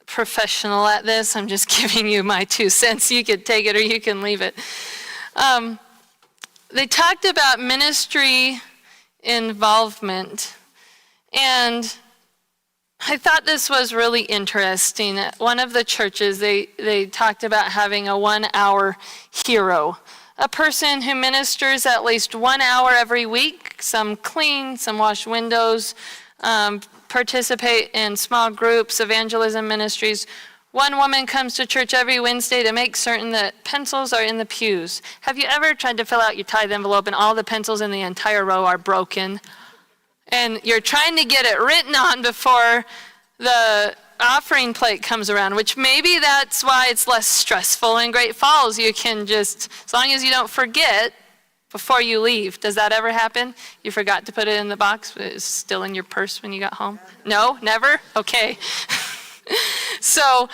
professional at this. I'm just giving you my 2 cents. You could take it or you can leave it. They talked about ministry involvement, and I thought this was really interesting. At one of the churches, they talked about having a 1-hour hero, a person who ministers at least 1 hour every week. Some clean, some wash windows, participate in small groups, evangelism ministries. One woman comes to church every Wednesday to make certain that pencils are in the pews. Have you ever tried to fill out your tithe envelope and all the pencils in the entire row are broken? And you're trying to get it written on before the offering plate comes around, which maybe that's why it's less stressful in Great Falls. You can just, as long as you don't forget before you leave. Does that ever happen? You forgot to put it in the box, but it's still in your purse when you got home? No? Never? Okay. So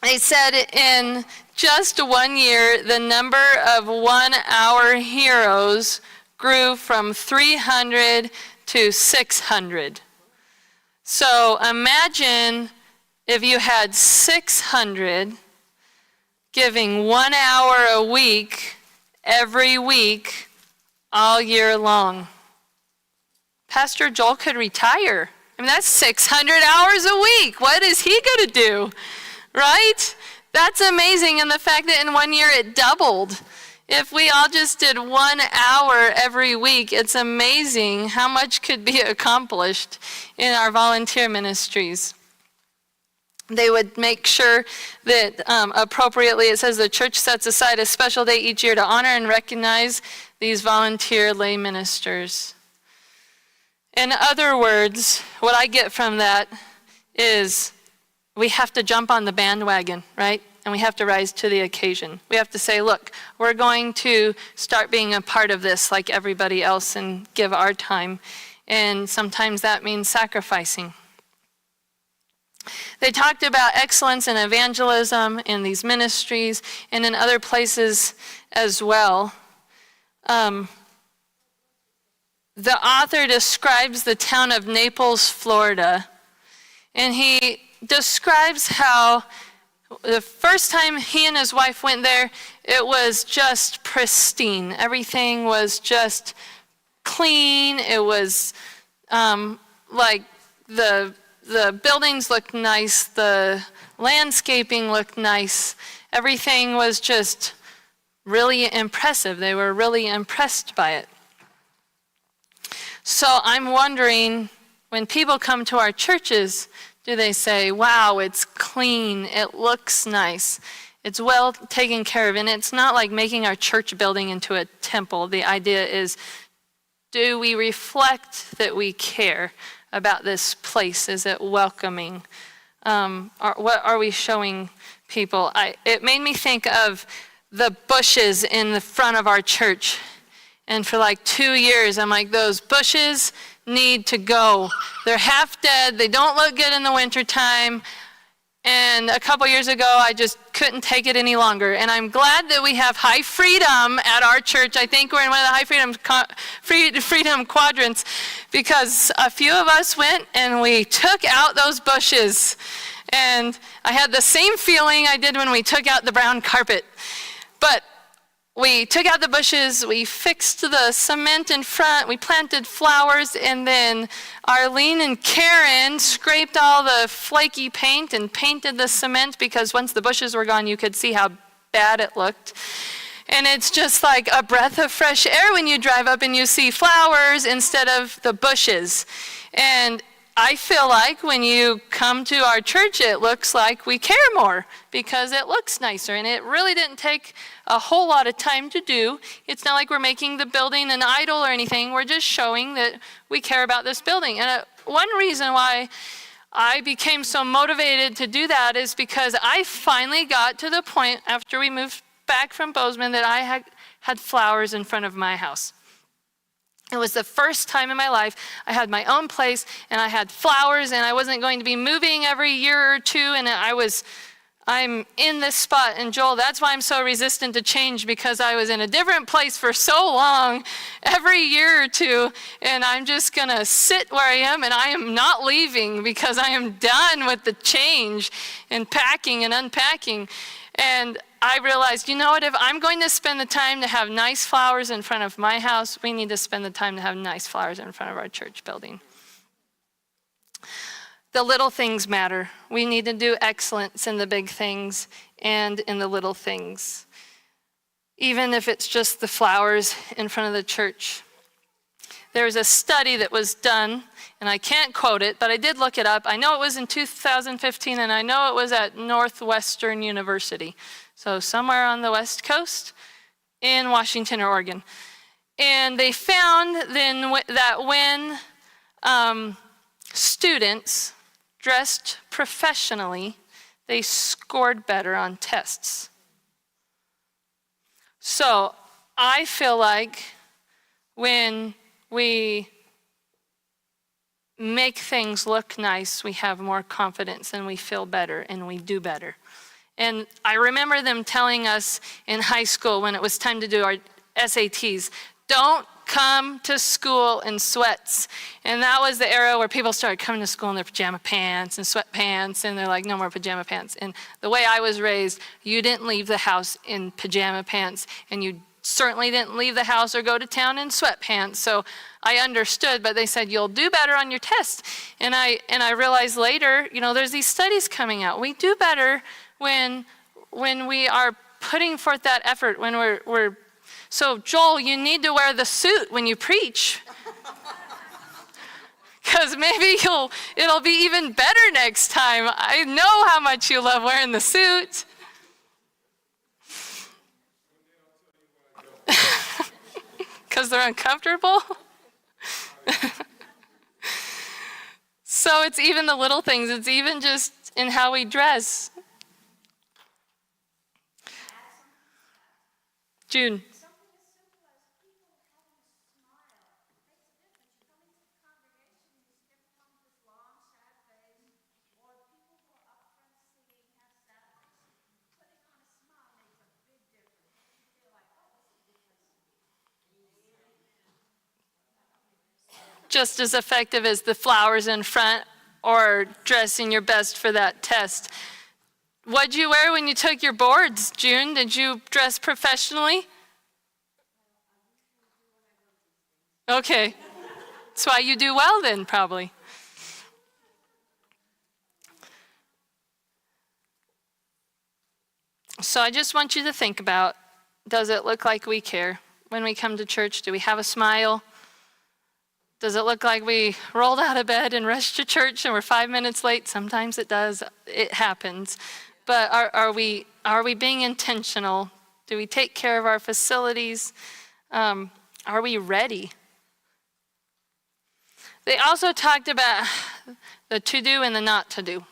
they said in just 1 year, the number of 1-hour heroes grew from 300 to 600. So imagine if you had 600 giving 1 hour a week, every week, all year long. Pastor Joel could retire. I mean, that's 600 hours a week. What is he going to do? Right? That's amazing. And the fact that in 1 year it doubled. If we all just did 1 hour every week, it's amazing how much could be accomplished in our volunteer ministries. They would make sure that appropriately, it says the church sets aside a special day each year to honor and recognize these volunteer lay ministers. In other words, what I get from that is we have to jump on the bandwagon, right? And we have to rise to the occasion. We have to say, look, we're going to start being a part of this like everybody else and give our time. And sometimes that means sacrificing. They talked about excellence in evangelism in these ministries and in other places as well. The author describes the town of Naples, Florida, and he describes how the first time he and his wife went there, it was just pristine. Everything was just clean. It was like the buildings looked nice. The landscaping looked nice. Everything was just really impressive. They were really impressed by it. So I'm wondering, when people come to our churches, do they say, wow, it's clean, it looks nice, it's well taken care of, and it's not like making our church building into a temple. The idea is, do we reflect that we care about this place? Is it welcoming? What are we showing people? It made me think of the bushes in the front of our church. And for like 2 years, I'm like, those bushes need to go. They're half dead. They don't look good in the wintertime. And a couple years ago, I just couldn't take it any longer. And I'm glad that we have high freedom at our church. I think we're in one of the high freedom quadrants, because a few of us went and we took out those bushes. And I had the same feeling I did when we took out the brown carpet. But we took out the bushes, we fixed the cement in front, we planted flowers, and then Arlene and Karen scraped all the flaky paint and painted the cement, because once the bushes were gone, you could see how bad it looked. And it's just like a breath of fresh air when you drive up and you see flowers instead of the bushes. And I feel like when you come to our church, it looks like we care more because it looks nicer. And it really didn't take a whole lot of time to do. It's not like we're making the building an idol or anything. We're just showing that we care about this building. And one reason why I became so motivated to do that is because I finally got to the point after we moved back from Bozeman that I had flowers in front of my house. It was the first time in my life I had my own place and I had flowers and I wasn't going to be moving every year or two, and I'm in this spot. And Joel, that's why I'm so resistant to change, because I was in a different place for so long, every year or two, and I'm just gonna sit where I am and I am not leaving because I am done with the change and packing and unpacking. And I realized, you know what, if I'm going to spend the time to have nice flowers in front of my house, we need to spend the time to have nice flowers in front of our church building. The little things matter. We need to do excellence in the big things and in the little things, even if it's just the flowers in front of the church. There's a study that was done, and I can't quote it, but I did look it up. I know it was in 2015, and I know it was at Northwestern University. So somewhere on the West Coast in Washington or Oregon. And they found then that when students dressed professionally, they scored better on tests. So I feel like when we make things look nice, we have more confidence and we feel better and we do better. And I remember them telling us in high school when it was time to do our SATs, don't come to school in sweats. And that was the era where people started coming to school in their pajama pants and sweatpants, and they're like, no more pajama pants. And the way I was raised, you didn't leave the house in pajama pants, and you certainly didn't leave the house or go to town in sweatpants. So I understood, but they said, you'll do better on your test. And I realized later, you know, there's these studies coming out. We do better when we are putting forth that effort, when we're so Joel, you need to wear the suit when you preach, because maybe it'll be even better next time. I know how much you love wearing the suit. Because they're uncomfortable. So it's even the little things. It's even just in how we dress. June. Just as effective as the flowers in front or dressing your best for that test. What'd you wear when you took your boards, June? Did you dress professionally? Okay. That's why you do well then, probably. So I just want you to think about, does it look like we care? When we come to church, do we have a smile? Does it look like we rolled out of bed and rushed to church and we're 5 minutes late? Sometimes it does. It happens. But are we being intentional? Do we take care of our facilities? Are we ready? They also talked about the to-do and the not to-do.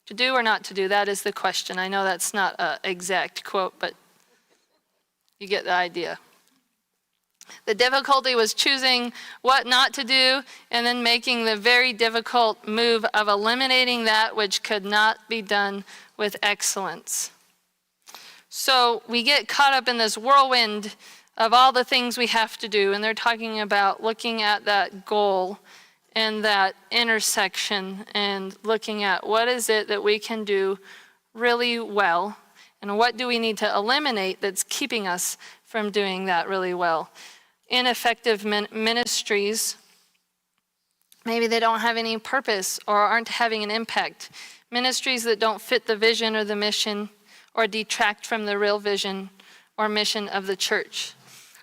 To do or not to do, that is the question. I know that's not an exact quote, but you get the idea. The difficulty was choosing what not to do and then making the very difficult move of eliminating that which could not be done with excellence. So we get caught up in this whirlwind of all the things we have to do, and they're talking about looking at that goal and that intersection and looking at what is it that we can do really well and what do we need to eliminate that's keeping us from doing that really well. Ineffective ministries, maybe they don't have any purpose or aren't having an impact. Ministries that don't fit the vision or the mission or detract from the real vision or mission of the church.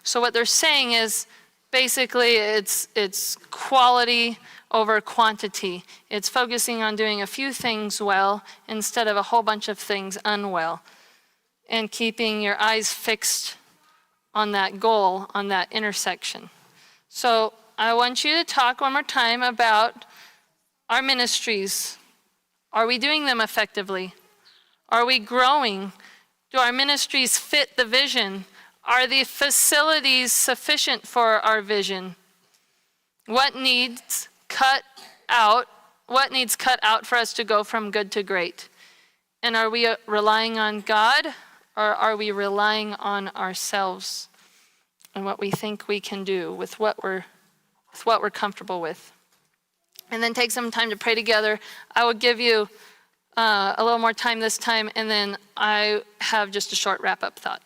So what they're saying is basically it's quality over quantity. It's focusing on doing a few things well instead of a whole bunch of things unwell, and keeping your eyes fixed on that goal, on that intersection. So I want you to talk one more time about our ministries. Are we doing them effectively? Are we growing? Do our ministries fit the vision? Are the facilities sufficient for our vision? What needs cut out? What needs cut out for us to go from good to great? And are we relying on God, or are we relying on ourselves and what we think we can do with what we're comfortable with? And then take some time to pray together. I will give you a little more time this time, and then I have just a short wrap-up thought.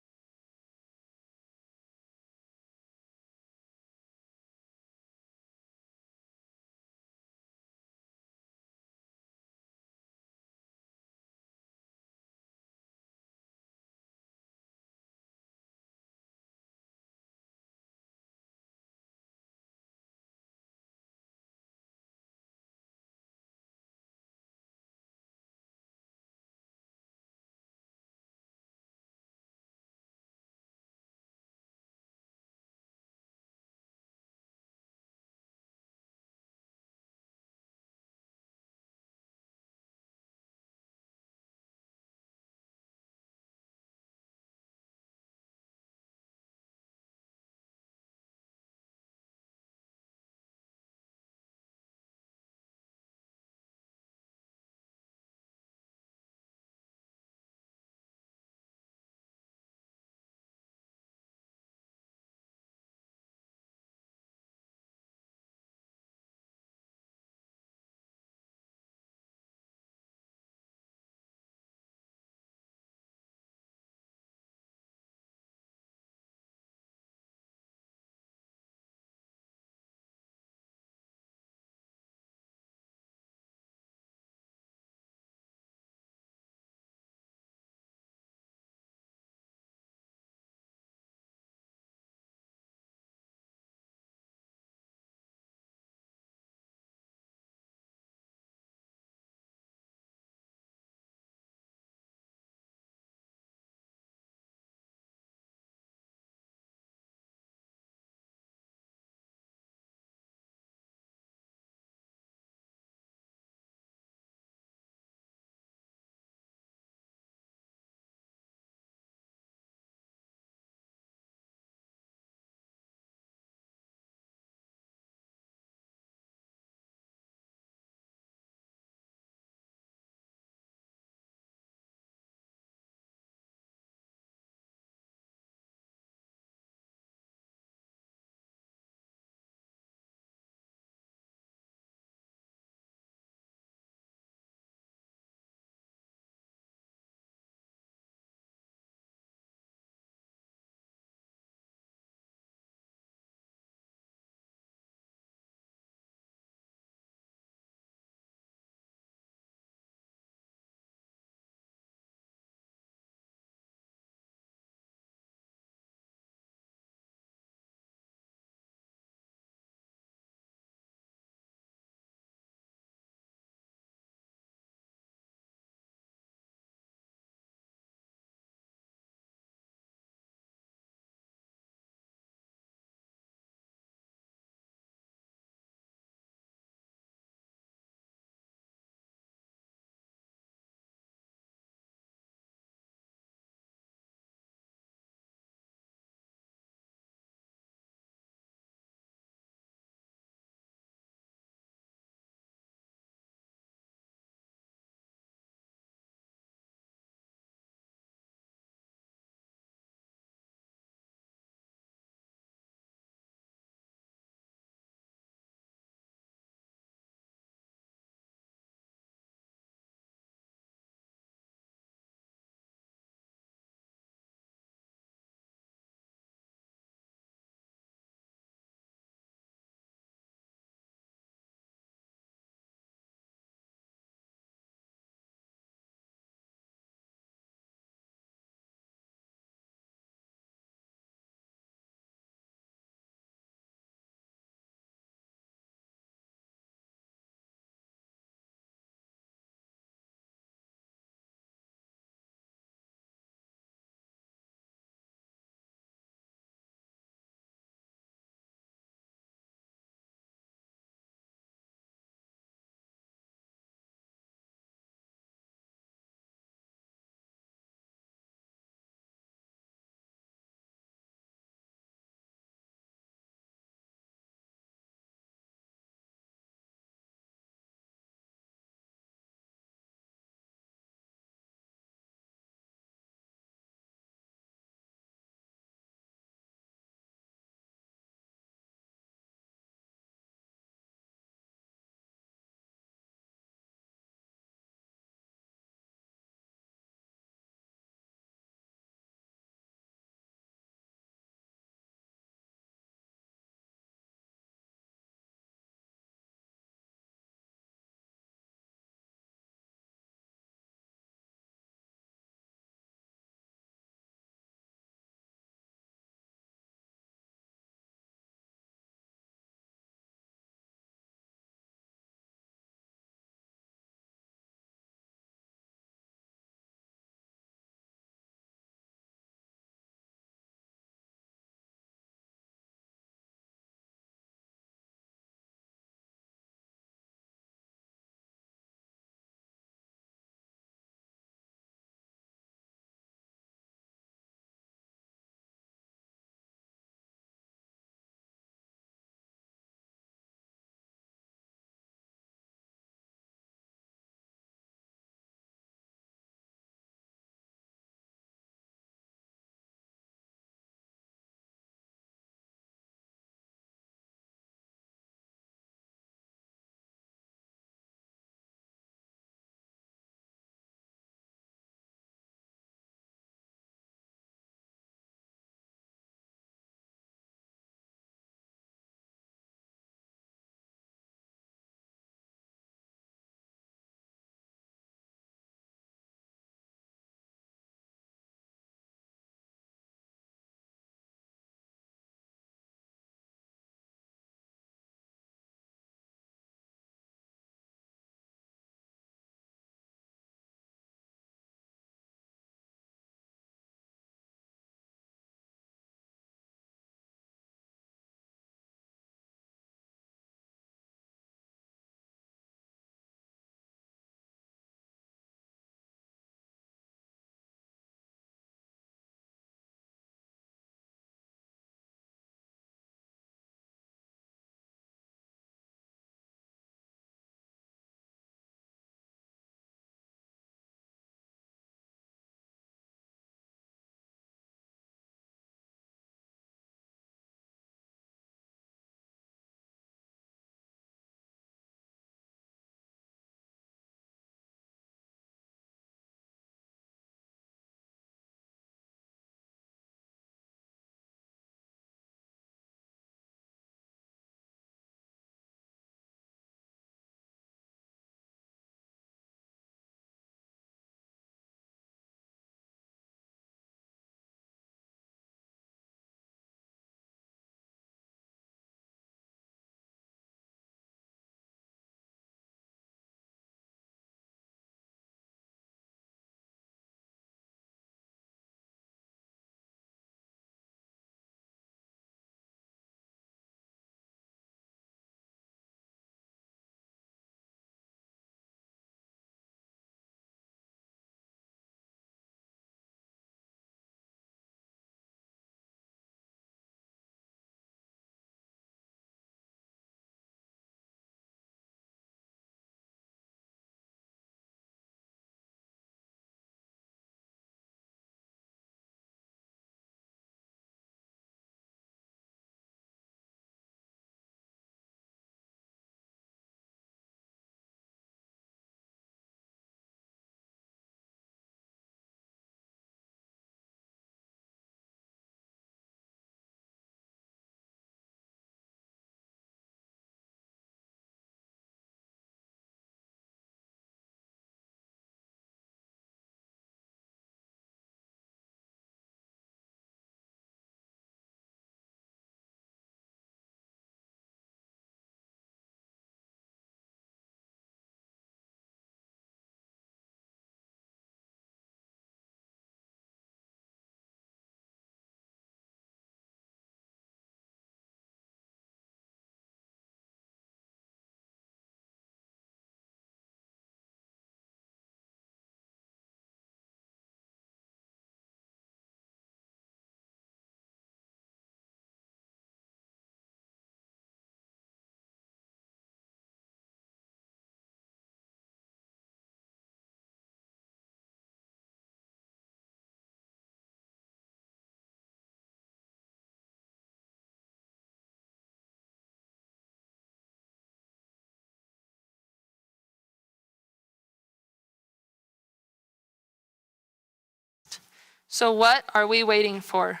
So what are we waiting for?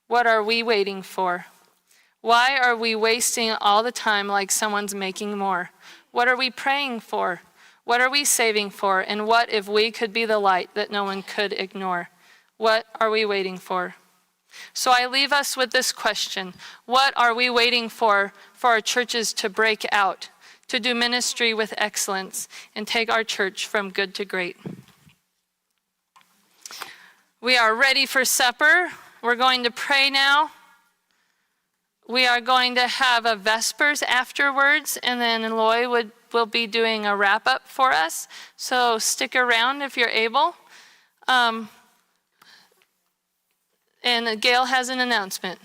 What are we waiting for? Why are we wasting all the time like someone's making more? What are we praying for? What are we saving for? And what if we could be the light that no one could ignore? What are we waiting for? So I leave us with this question. What are we waiting for our churches to break out, to do ministry with excellence, and take our church from good to great? We are ready for supper. We're going to pray now. We are going to have a Vespers afterwards, and then Loy will be doing a wrap-up for us. So stick around if you're able. And Gail has an announcement.